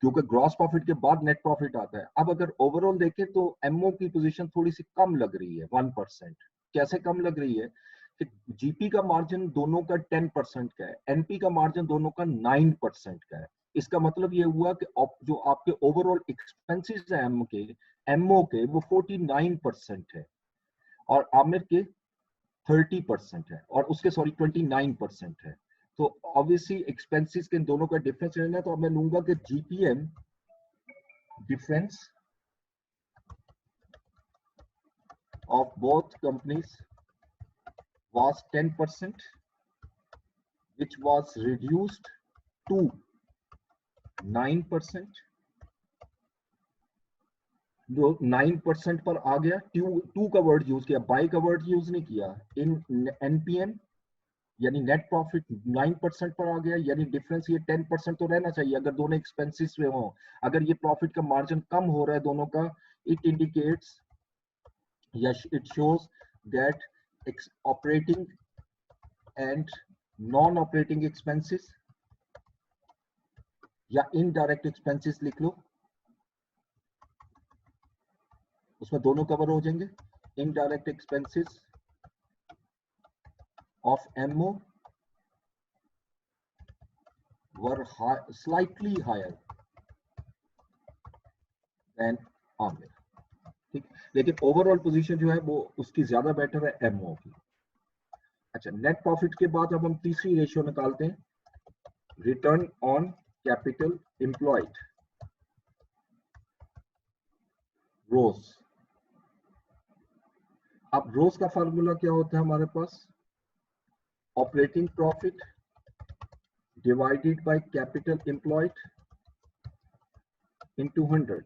S1: क्योंकि ग्रॉस प्रॉफिट के बाद नेट प्रॉफिट आता है। अब अगर ओवरऑल देखें तो एमओ की पोजीशन थोड़ी सी कम लग रही है 1%। कैसे कम लग रही है कि जीपी का मार्जिन दोनों का 10% का है, एनपी का मार्जिन दोनों का 9% का है। इसका मतलब ये हुआ कि जो आपके ओवरऑल एक्सपेंसेस है एमओ के वो 49% है और आमिर के 30% है और उसके 29% है। तो ऑब्वियसली एक्सपेंसेस के दोनों का डिफरेंस लेना है, तो अब मैं लूंगा कि GPM difference of both companies was 10%, which was reduced to 9%। जो 9% पर आ गया, टू का वर्ड यूज किया, बाई का वर्ड यूज नहीं किया। इन एनपीएम यानी नेट प्रॉफिट 9% पर आ गया, यानी डिफरेंस ये 10% तो रहना चाहिए अगर दोनों एक्सपेंसेस में हो। अगर ये प्रॉफिट का मार्जिन कम हो रहा है दोनों का, इट इंडिकेट्स या it shows that operating and non operating expenses या इनडायरेक्ट एक्सपेंसेस लिख लो, उसमें दोनों कवर हो जाएंगे। Indirect expenses of MO were slightly higher than Aamir, ठीक। लेकिन ओवरऑल पोजीशन जो है वो उसकी ज्यादा बेटर है एमओ की। अच्छा, नेट प्रॉफिट के बाद अब हम तीसरी रेशियो निकालते हैं, return on capital employed, ROCE. अब रोज का फार्मूला क्या होता है हमारे पास, operating profit divided by capital employed into 100।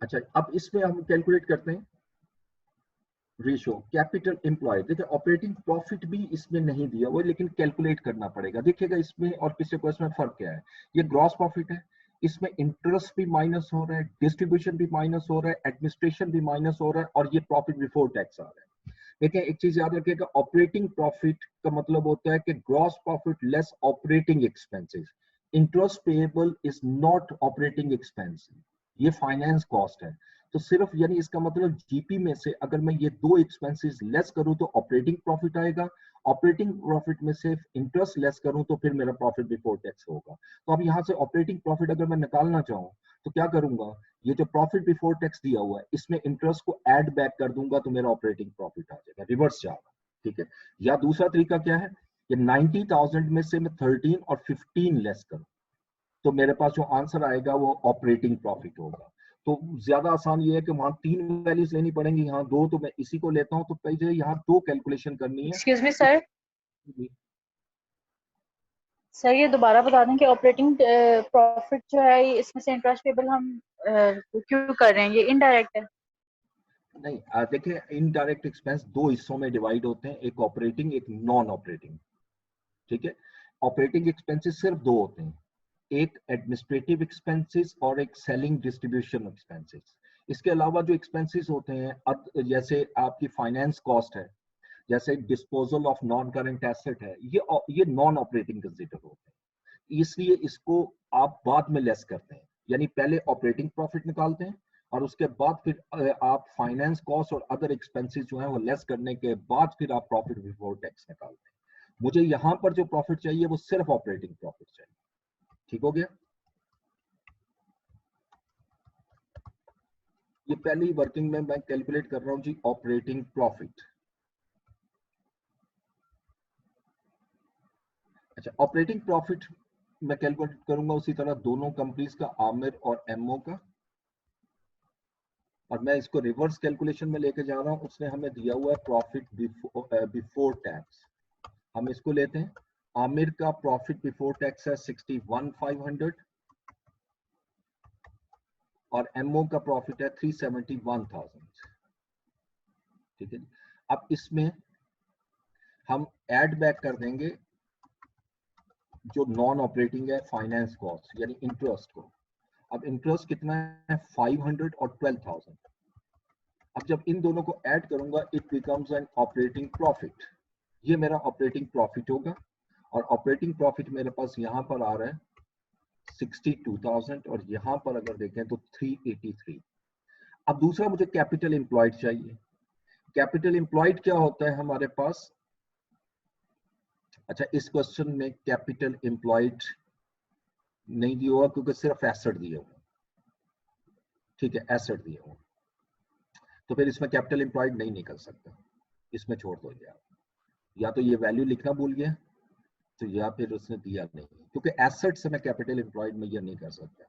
S1: अच्छा, अब इसमें हम कैलकुलेट करते हैं रेशियो कैपिटल एम्प्लॉयड, देखिए ऑपरेटिंग प्रॉफिट भी इसमें नहीं दिया हुआ, लेकिन कैलकुलेट करना पड़ेगा। देखिएगा इसमें और पिछले क्वेश्चन में फर्क क्या है। ये ग्रॉस प्रॉफिट है, इसमें इंटरेस्ट भी माइनस हो रहा है, डिस्ट्रीब्यूशन भी माइनस हो रहा है, एडमिनिस्ट्रेशन भी माइनस हो रहा है, और ये प्रॉफिट बिफोर टैक्स आ रहा है। देखिए एक चीज याद रखिएगा, ऑपरेटिंग प्रॉफिट का मतलब होता है कि gross profit less operating expenses. Interest payable is not operating expense, ये फाइनेंस कॉस्ट है। तो सिर्फ यानी इसका मतलब जीपी में से अगर मैं ये दो एक्सपेंसेस लेस करूं तो ऑपरेटिंग प्रॉफिट आएगा, ऑपरेटिंग प्रॉफिट में से इंटरेस्ट लेस करूं तो फिर मेरा प्रॉफिट बिफोर टैक्स होगा। तो अब यहाँ से ऑपरेटिंग प्रॉफिट अगर मैं निकालना चाहूँ तो क्या करूंगा, ये जो प्रॉफिट बिफोर टैक्स दिया हुआ है इसमें इंटरेस्ट को ऐड बैक कर दूंगा तो मेरा ऑपरेटिंग प्रॉफिट आ जाएगा, रिवर्स जाएगा। ठीक है, या दूसरा तरीका क्या है, ये 90,000 में से मैं 13 और 15 लेस करूं तो मेरे पास जो आंसर आएगा वो ऑपरेटिंग प्रॉफिट होगा। तो ज्यादा आसान ये है कि वहां 3 वैल्यूज लेनी पड़ेंगी, यहाँ 2, तो मैं इसी को लेता हूँ। तो पहले यहाँ 2 कैलकुलेशन करनी है।
S3: एक्सक्यूज मी सर, सर ये दोबारा बता दें कि ऑपरेटिंग प्रॉफिट जो है इसमें से इंटरेस्ट पेबल हम क्यों कर रहे हैं, ये इनडायरेक्ट है?
S1: नहीं, देखिए इनडायरेक्ट एक्सपेंस दो हिस्सों में डिवाइड होते हैं, एक ऑपरेटिंग एक नॉन ऑपरेटिंग। ठीक है, ऑपरेटिंग एक्सपेंसेस सिर्फ दो होते हैं, एक एडमिनिस्ट्रेटिव एक्सपेंसेस और एक सेलिंग डिस्ट्रीब्यूशन एक्सपेंसेस। इसके अलावा जो एक्सपेंसेस होते हैं जैसे आपकी फाइनेंस कॉस्ट है, जैसे disposal of non current asset है, ये नॉन ऑपरेटिंग कंसीडर होते हैं, इसलिए इसको आप बाद में लेस करते हैं। यानी पहले ऑपरेटिंग प्रॉफिट निकालते हैं और उसके बाद फिर आप फाइनेंस कॉस्ट और अदर एक्सपेंसेस जो है वो लेस करने के बाद फिर आप प्रॉफिट बिफोर टैक्स निकालते हैं। मुझे यहाँ पर जो प्रॉफिट चाहिए वो सिर्फ ऑपरेटिंग प्रॉफिट चाहिए। ठीक हो गया, ये पहली वर्किंग में मैं कैलकुलेट कर रहा हूं जी ऑपरेटिंग प्रॉफिट। अच्छा, ऑपरेटिंग प्रॉफिट मैं कैलकुलेट करूंगा उसी तरह दोनों कंपनीज का, आमिर और एमओ का, और मैं इसको रिवर्स कैलकुलेशन में लेके जा रहा हूं। उसने हमें दिया हुआ है प्रॉफिट बिफोर टैक्स, हम इसको लेते हैं। आमिर का प्रॉफिट बिफोर टैक्स है 61,500 और एमओ का प्रॉफिट है 371,000। ठीक है, अब इसमें हम ऐड बैक कर देंगे जो नॉन ऑपरेटिंग है फाइनेंस कॉस्ट यानी इंटरेस्ट को। अब इंटरेस्ट कितना है 500 और 12,000। अब जब इन दोनों को ऐड करूंगा it becomes an operating profit, ये मेरा ऑपरेटिंग प्रॉफिट होगा। और ऑपरेटिंग प्रॉफिट मेरे पास यहाँ पर आ रहा है 62,000 और यहाँ पर अगर देखें तो 383। अब दूसरा मुझे कैपिटल एम्प्लॉयड चाहिए। कैपिटल एम्प्लॉयड क्या होता है हमारे पास, अच्छा इस क्वेश्चन में कैपिटल एम्प्लॉयड नहीं दिया हुआ क्योंकि सिर्फ एसेट दिए हुए। ठीक है, एसेट दिए हुए, तो फिर इसमें कैपिटल एम्प्लॉयड नहीं निकल सकता, इसमें छोड़ दो। या तो ये वैल्यू लिखना भूल गया तो या फिर उसने दिया नहीं, क्योंकि एसेट से मैं कैपिटल एम्प्लॉयड में ये नहीं कर सकता।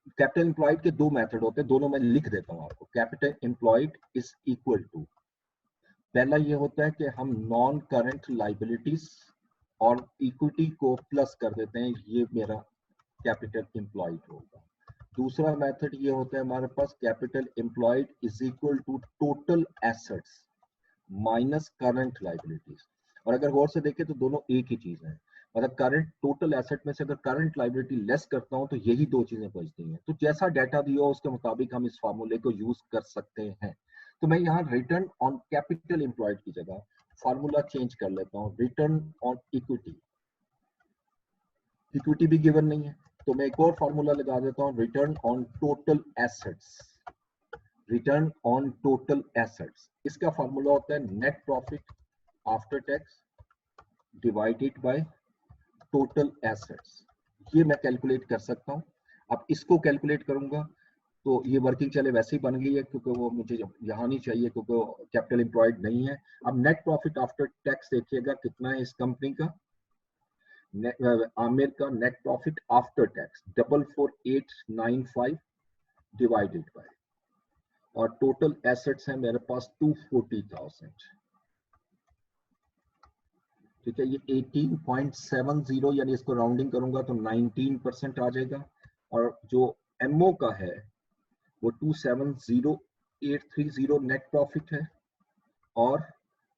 S1: कैपिटल एम्प्लॉयड के दो मेथड होते हैं, दोनों मैं लिख देता हूँ आपको। Capital employed is equal to, पहला ये होता है कि हम नॉन करंट लाइबिलिटीज और इक्विटी को प्लस कर देते हैं, ये मेरा कैपिटल एम्प्लॉयड होगा। दूसरा मेथड ये होता है हमारे पास capital employed is equal to total assets minus current liabilities. और अगर गौर से देखें तो दोनों एक ही चीज है, मतलब करंट टोटल एसेट में से अगर करंट लाइबिलिटी लेस करता हूं तो यही दो चीजें बचती हैं। तो जैसा डाटा दिया हो उसके मुताबिक हम इस फार्मूले को यूज कर सकते हैं। तो मैं यहाँ रिटर्न ऑन कैपिटल एम्प्लॉयड की जगह फार्मूला चेंज कर लेता हूँ, रिटर्न ऑन इक्विटी। इक्विटी भी गिवन नहीं है तो मैं एक और फार्मूला लगा देता हूँ, return on total assets. Return on total assets, इसका फार्मूला होता है net profit after tax divided by total assets. ये मैं कैलकुलेट कर सकता हूँ। अब इसको कैलकुलेट करूंगा तो ये वर्किंग चले वैसे ही बन गई है क्योंकि वो मुझे यहाँ नहीं चाहिए क्योंकि कैपिटल एम्प्लॉयड नहीं है। अब नेट प्रॉफिट आफ्टर टैक्स देखिएगा कितना है इस कंपनी का, आमिर का net profit after tax 44,895 divided by, और टोटल एसेट्स है मेरे पास 240,000। ठीक है, ये 18.70 यानी इसको राउंडिंग करूंगा तो 19% आ जाएगा। और जो एमओ का है वो 270,830 नेट प्रॉफिट है और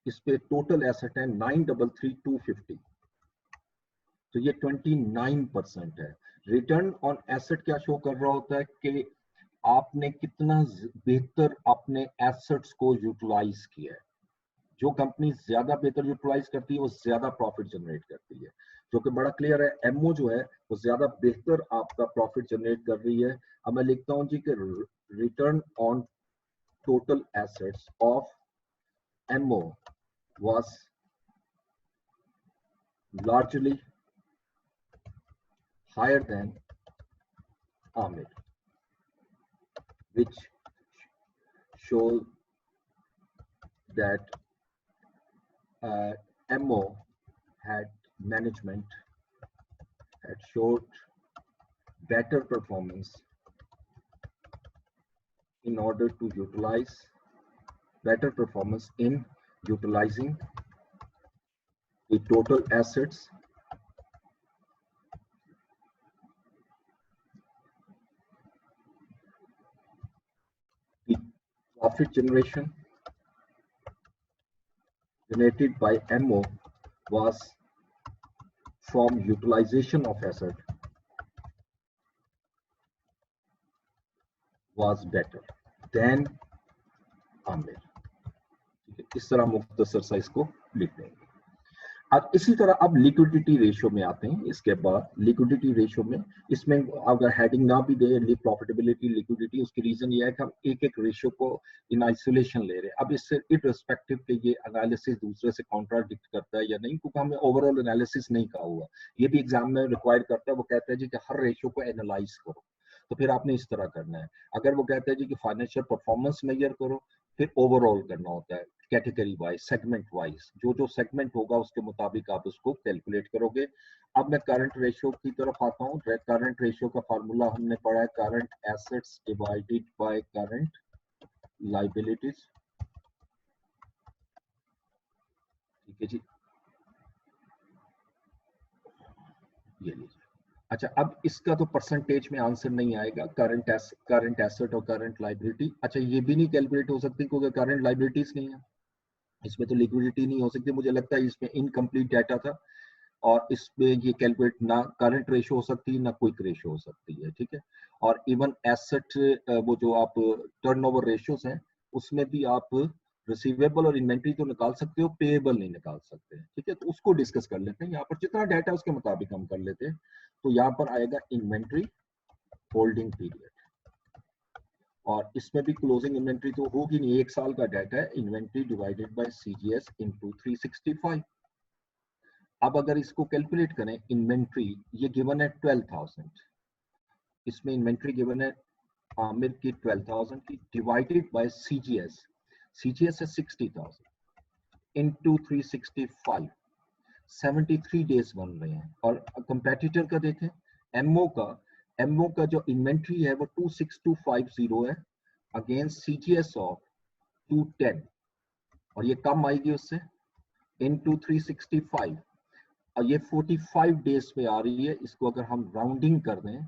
S1: इस पे टोटल एसेट है 933,250, तो ये 29% है। रिटर्न ऑन एसेट क्या शो कर रहा होता है कि आपने कितना बेहतर अपने एसेट्स को यूटिलाइज किया है। जो कंपनी ज्यादा बेहतर यूटिलाइज करती है वो ज्यादा प्रॉफिट जनरेट करती है, जो कि बड़ा क्लियर है। एमओ जो है वो ज्यादा बेहतर आपका प्रॉफिट जनरेट कर रही है। अब मैं लिखता हूं जी कि return on total assets of MO was largely higher than Amir, which shows that MO had management had showed better performance in order to utilize better performance in utilizing the total assets the profit generation generated by MO was from utilization of asset was better than Amir। इस तरह मुख्तसर सा इसको लिख देंगे। अब इसी तरह अब लिक्विडिटी रेशियो में आते हैं। इसके बाद लिक्विडिटी रेशियो में इसमें अगर हेडिंग ना भी दे प्रॉफिटेबिलिटी लिक्विडिटी, उसकी रीजन ये है कि हम एक एक रेशियो को इन आइसोलेशन ले रहे हैं। अब इससे इररिस्पेक्टिव के ये एनालिसिस दूसरे से कॉन्ट्राडिक्ट करता है या नहीं, क्योंकि हमें ओवरऑल एनालिसिस नहीं कहा हुआ, ये भी एग्जाम में रिक्वायर करता है। वो कहता है जी कि हर रेशियो को एनालाइज करो, तो फिर आपने इस तरह करना है। अगर वो कहता है जी कि फाइनेंशियल परफॉर्मेंस मेजर करो, फिर ओवरऑल करना होता है कैटेगरी वाइज, सेगमेंट वाइज। जो जो सेगमेंट होगा उसके मुताबिक आप उसको कैलकुलेट करोगे। अब मैं करंट रेशियो की तरफ आता हूँ। करंट रेशियो का फार्मूला हमने पढ़ा है, current assets divided by current liabilities. ठीक है जी, ये लीजिए। अच्छा, अब इसका तो परसेंटेज में आंसर नहीं आएगा, करंट एसेट और करंट लाइबिलिटी। अच्छा, ये भी नहीं कैलकुलेट हो सकती क्योंकि करंट लाइबिलिटीज नहीं है, इसमें तो लिक्विडिटी नहीं हो सकती। मुझे लगता है इसमें इनकम्प्लीट डाटा था और इसमें ये कैलकुलेट ना करंट रेशो हो सकती है ना क्विक रेशो हो सकती है। ठीक है, और इवन एसेट वो जो आप टर्नओवर रेशियोज हैं उसमें भी आप रिसीवेबल और इन्वेंट्री तो निकाल सकते हो, पेएबल नहीं निकाल सकते। ठीक है, तो उसको डिस्कस कर लेते हैं। यहाँ पर जितना डाटा है उसके मुताबिक हम कर लेते हैं। तो यहाँ पर आएगा इन्वेंट्री होल्डिंग पीरियड, और इसमें भी क्लोजिंग इन्वेंट्री तो होगी नहीं, 1 साल का डाटा है। Inventory divided by CGS into 365। अब अगर इसको कैलकुलेट करें, इन्वेंट्री ये गिवन है 12,000, इसमें इन्वेंट्री गिवन है आमिर की 12,000 की, डिवाइडेड बाय सीजीएस, सीजीएस है 60,000 इनटू 365, 73 डेज बन रहे हैं। और कंपेटिटर का देखें, एमओ का जो इन्वेंट्री है वो 26250 है अगेंस्ट सीजीएस ऑफ 210, और ये कम आएगी उससे इनटू 365, और ये 45 डेज पे आ रही है। इसको अगर हम राउंडिंग कर दें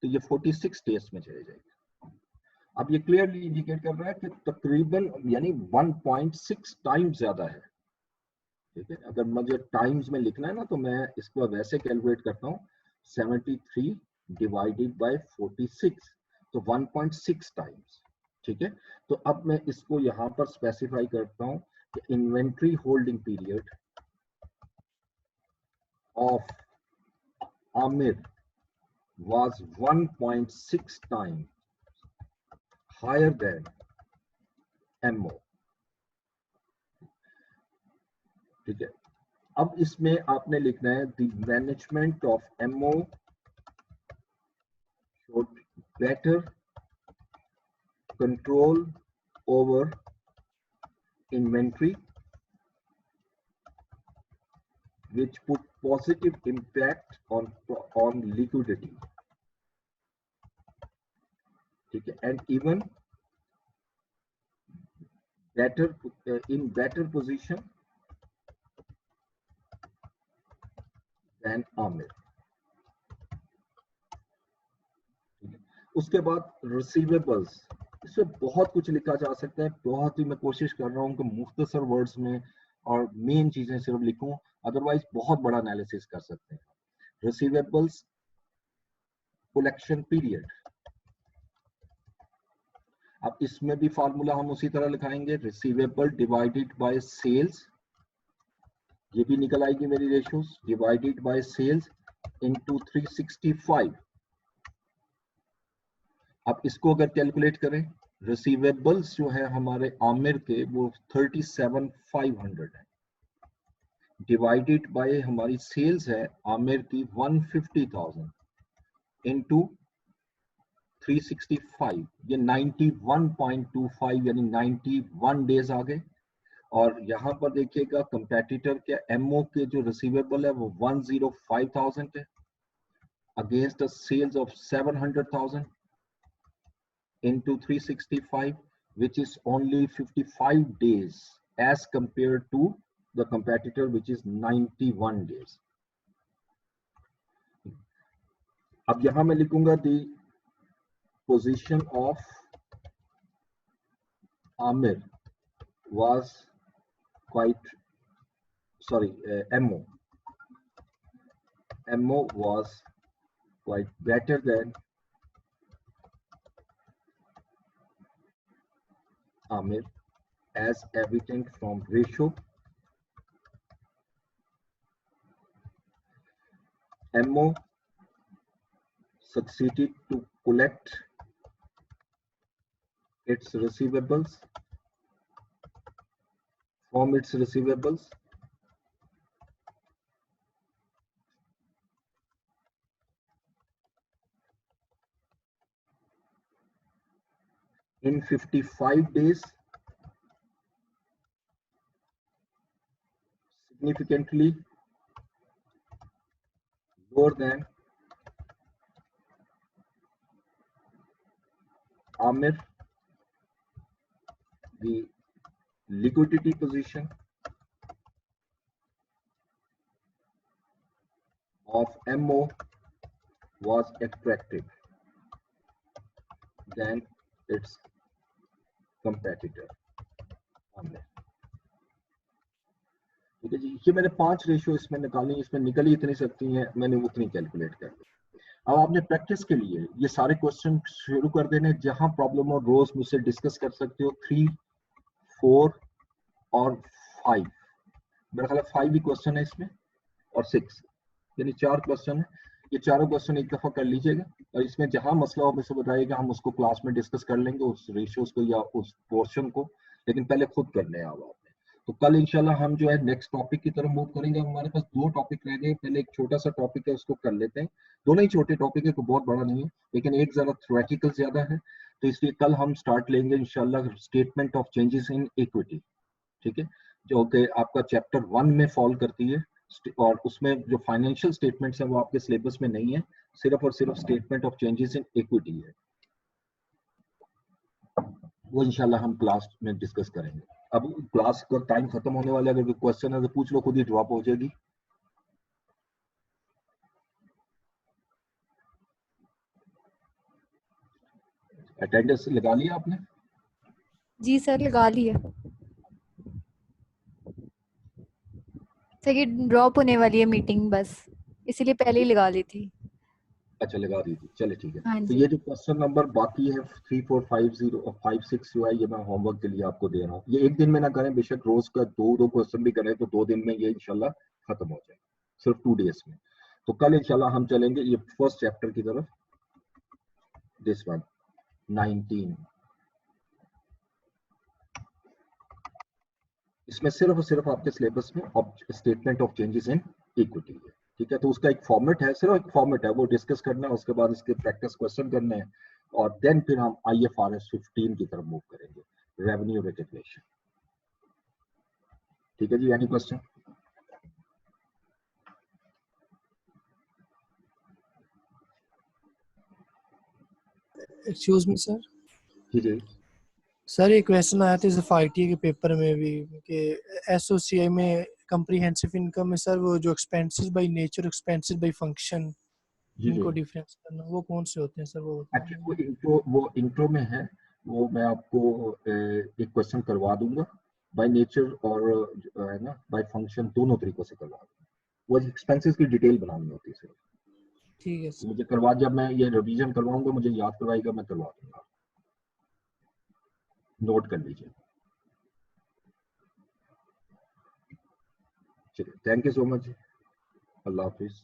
S1: तो ये 46 डेज में चले जाएगी। अब ये क्लियरली इंडिकेट कर रहा है कि तकरीबन यानी 1.6 टाइम्स ज्यादा है। ठीक है, अगर मुझे टाइम्स में लिखना है ना तो मैं इसको वैसे कैलकुलेट करता हूँ, 73 डिवाइडेड बाय 46, तो 1.6 टाइम्स। ठीक है, तो अब मैं इसको यहाँ पर स्पेसिफाई करता हूँ कि inventory holding period of Amir was 1.6 times higher than MO। ठीक है, अब इसमें आपने लिखना है the management of MO showed better control over inventory which put positive impact on liquidity। ठीक है, and even better in better position than Amir। उसके बाद रिसीवेबल्स, इसमें बहुत कुछ लिखा जा सकता है, बहुत ही मैं कोशिश कर रहा हूँ कि मुख्तसर वर्ड्स में और मेन चीजें सिर्फ लिखूं, अदरवाइज बहुत बड़ा एनालिसिस कर सकते हैं। रिसीवेबल्स कलेक्शन पीरियड, अब इसमें भी फार्मूला हम उसी तरह लिखाएंगे, रिसीवेबल डिवाइडेड बाय सेल्स, ये भी निकल आएगी मेरी ratios, divided by sales into 365। अब इसको अगर कैलकुलेट करें, रिसीवेबल्स जो है हमारे आमिर के वो 37,500 है, डिवाइडेड बाय हमारी सेल्स है आमिर की 150,000 इनटू 365, ये 91.25 यानी 91 डेज आ गए। और यहाँ पर देखिएगा कंपेटिटर के एमओ के जो रिसीवेबल है वो 105,000 है against sales of 700,000 into 365, which is only 55 days as compared to the competitor, which is 91 days. अब यहां मैं लिखूंगा the position of Amir was quite MO was quite better than Amir as evident from ratio. MO succeeded to collect its receivables from its receivables in 55 days, significantly lower than Amir. The liquidity position of MO was attractive than its competitor Amir. ठीक है जी, ये मैंने 5 ratio इसमें निकाली, इसमें निकल ही इतनी सकती हैं, मैंने उतनी कैलकुलेट कर दी। अब आपने प्रैक्टिस के लिए ये सारे क्वेश्चन शुरू कर देने, जहां प्रॉब्लम और रोज मुझसे डिस्कस कर सकते हो 3, 4 और 5, मेरा ख्याल 5 ही क्वेश्चन है इसमें और 6, यानी 4 क्वेश्चन है। ये चारों क्वेश्चन एक दफा कर लीजिएगा और इसमें जहां मसला हो मुझसे बताइएगा, हम उसको क्लास में डिस्कस कर लेंगे उस रेशियोज को या उस पोर्शन को, लेकिन पहले खुद करने हैं आप। तो कल इंशाल्लाह हम जो है नेक्स्ट टॉपिक की तरफ मूव करेंगे। हमारे पास 2 टॉपिक रह गए, पहले एक छोटा सा टॉपिक है उसको कर लेते हैं, दोनों ही छोटे टॉपिक है, कोई बहुत बड़ा नहीं है, लेकिन एक जरा थ्योरेटिकल ज्यादा है, तो इसलिए कल हम स्टार्ट लेंगे इंशाल्लाह statement of changes in equity, ठीक है, जो कि आपका चैप्टर 1 में फॉल करती है, और उसमें जो फाइनेंशियल स्टेटमेंट्स हैं वो आपके सिलेबस में नहीं है, सिर्फ और सिर्फ statement of changes in equity है, वो इंशाल्लाह हम क्लास में डिस्कस करेंगे। अब क्लास का टाइम खत्म होने वाला है, अगर कोई क्वेश्चन है तो पूछ लो, खुद ही ड्रॉप हो जाएगी। अटेंडेंस लगा लिया आपने?
S4: जी सर लगा लिया सर, ये ड्रॉप होने वाली है मीटिंग बस, इसीलिए पहले ही लगा ली थी।
S1: अच्छा लगा दी थी, चले ठीक है।
S4: हाँ
S1: तो
S4: जी।
S1: ये जो क्वेश्चन नंबर बाकी है 3, 4, 5, 0 और 5, 6 जो है, ये मैं होमवर्क के लिए आपको दे रहा हूँ। ये एक दिन में ना करें, बेशक रोज का 2 क्वेश्चन भी करें तो 2 दिन में ये इंशाल्लाह खत्म हो जाए, सिर्फ 2 डेज में। तो कल इंशाल्लाह हम चलेंगे ये फर्स्ट चैप्टर की तरफ, दिस वन 19। इसमें सिर्फ और सिर्फ आपके सिलेबस में statement of changes in equity है, ठीक है। तो उसका एक फॉर्मेट है, सिर्फ एक फॉर्मेट है, वो डिस्कस करना है, उसके बाद इसके प्रैक्टिस क्वेश्चन करने हैं, और देन फिर हम IFRS 15 की तरफ मूव करेंगे, रेवेन्यू रिकग्निशन, ठीक है जी। Any question?
S5: Excuse me sir.
S1: जी जी
S5: सर एक क्वेश्चन आया था ITA के पेपर में भी कि SOCI में कंप्रीहेंसिव इनकम में सर वो जो expenses by nature, expenses by function,
S1: जी
S5: इनको डिफरेंस करना, वो कौन से होते हैं सर? वो
S1: एक्चुअली वो इंट्रो में है, वो मैं आपको एक क्वेश्चन करवा दूंगा, बाय नेचर और है ना बाय फंक्शन, दोनों तरीकों से करवा दूंगा। वो एक्सपेंसेस की डिटेल बनानी होती है सिर्फ।
S5: ठीक है सर।
S1: मुझे करवा, जब मैं ये रिवीजन करवाऊंगा मुझे याद करवाएगा, मैं करवा दूंगा, नोट कर लीजिए। चलिए, thank you so much, Allah Hafiz.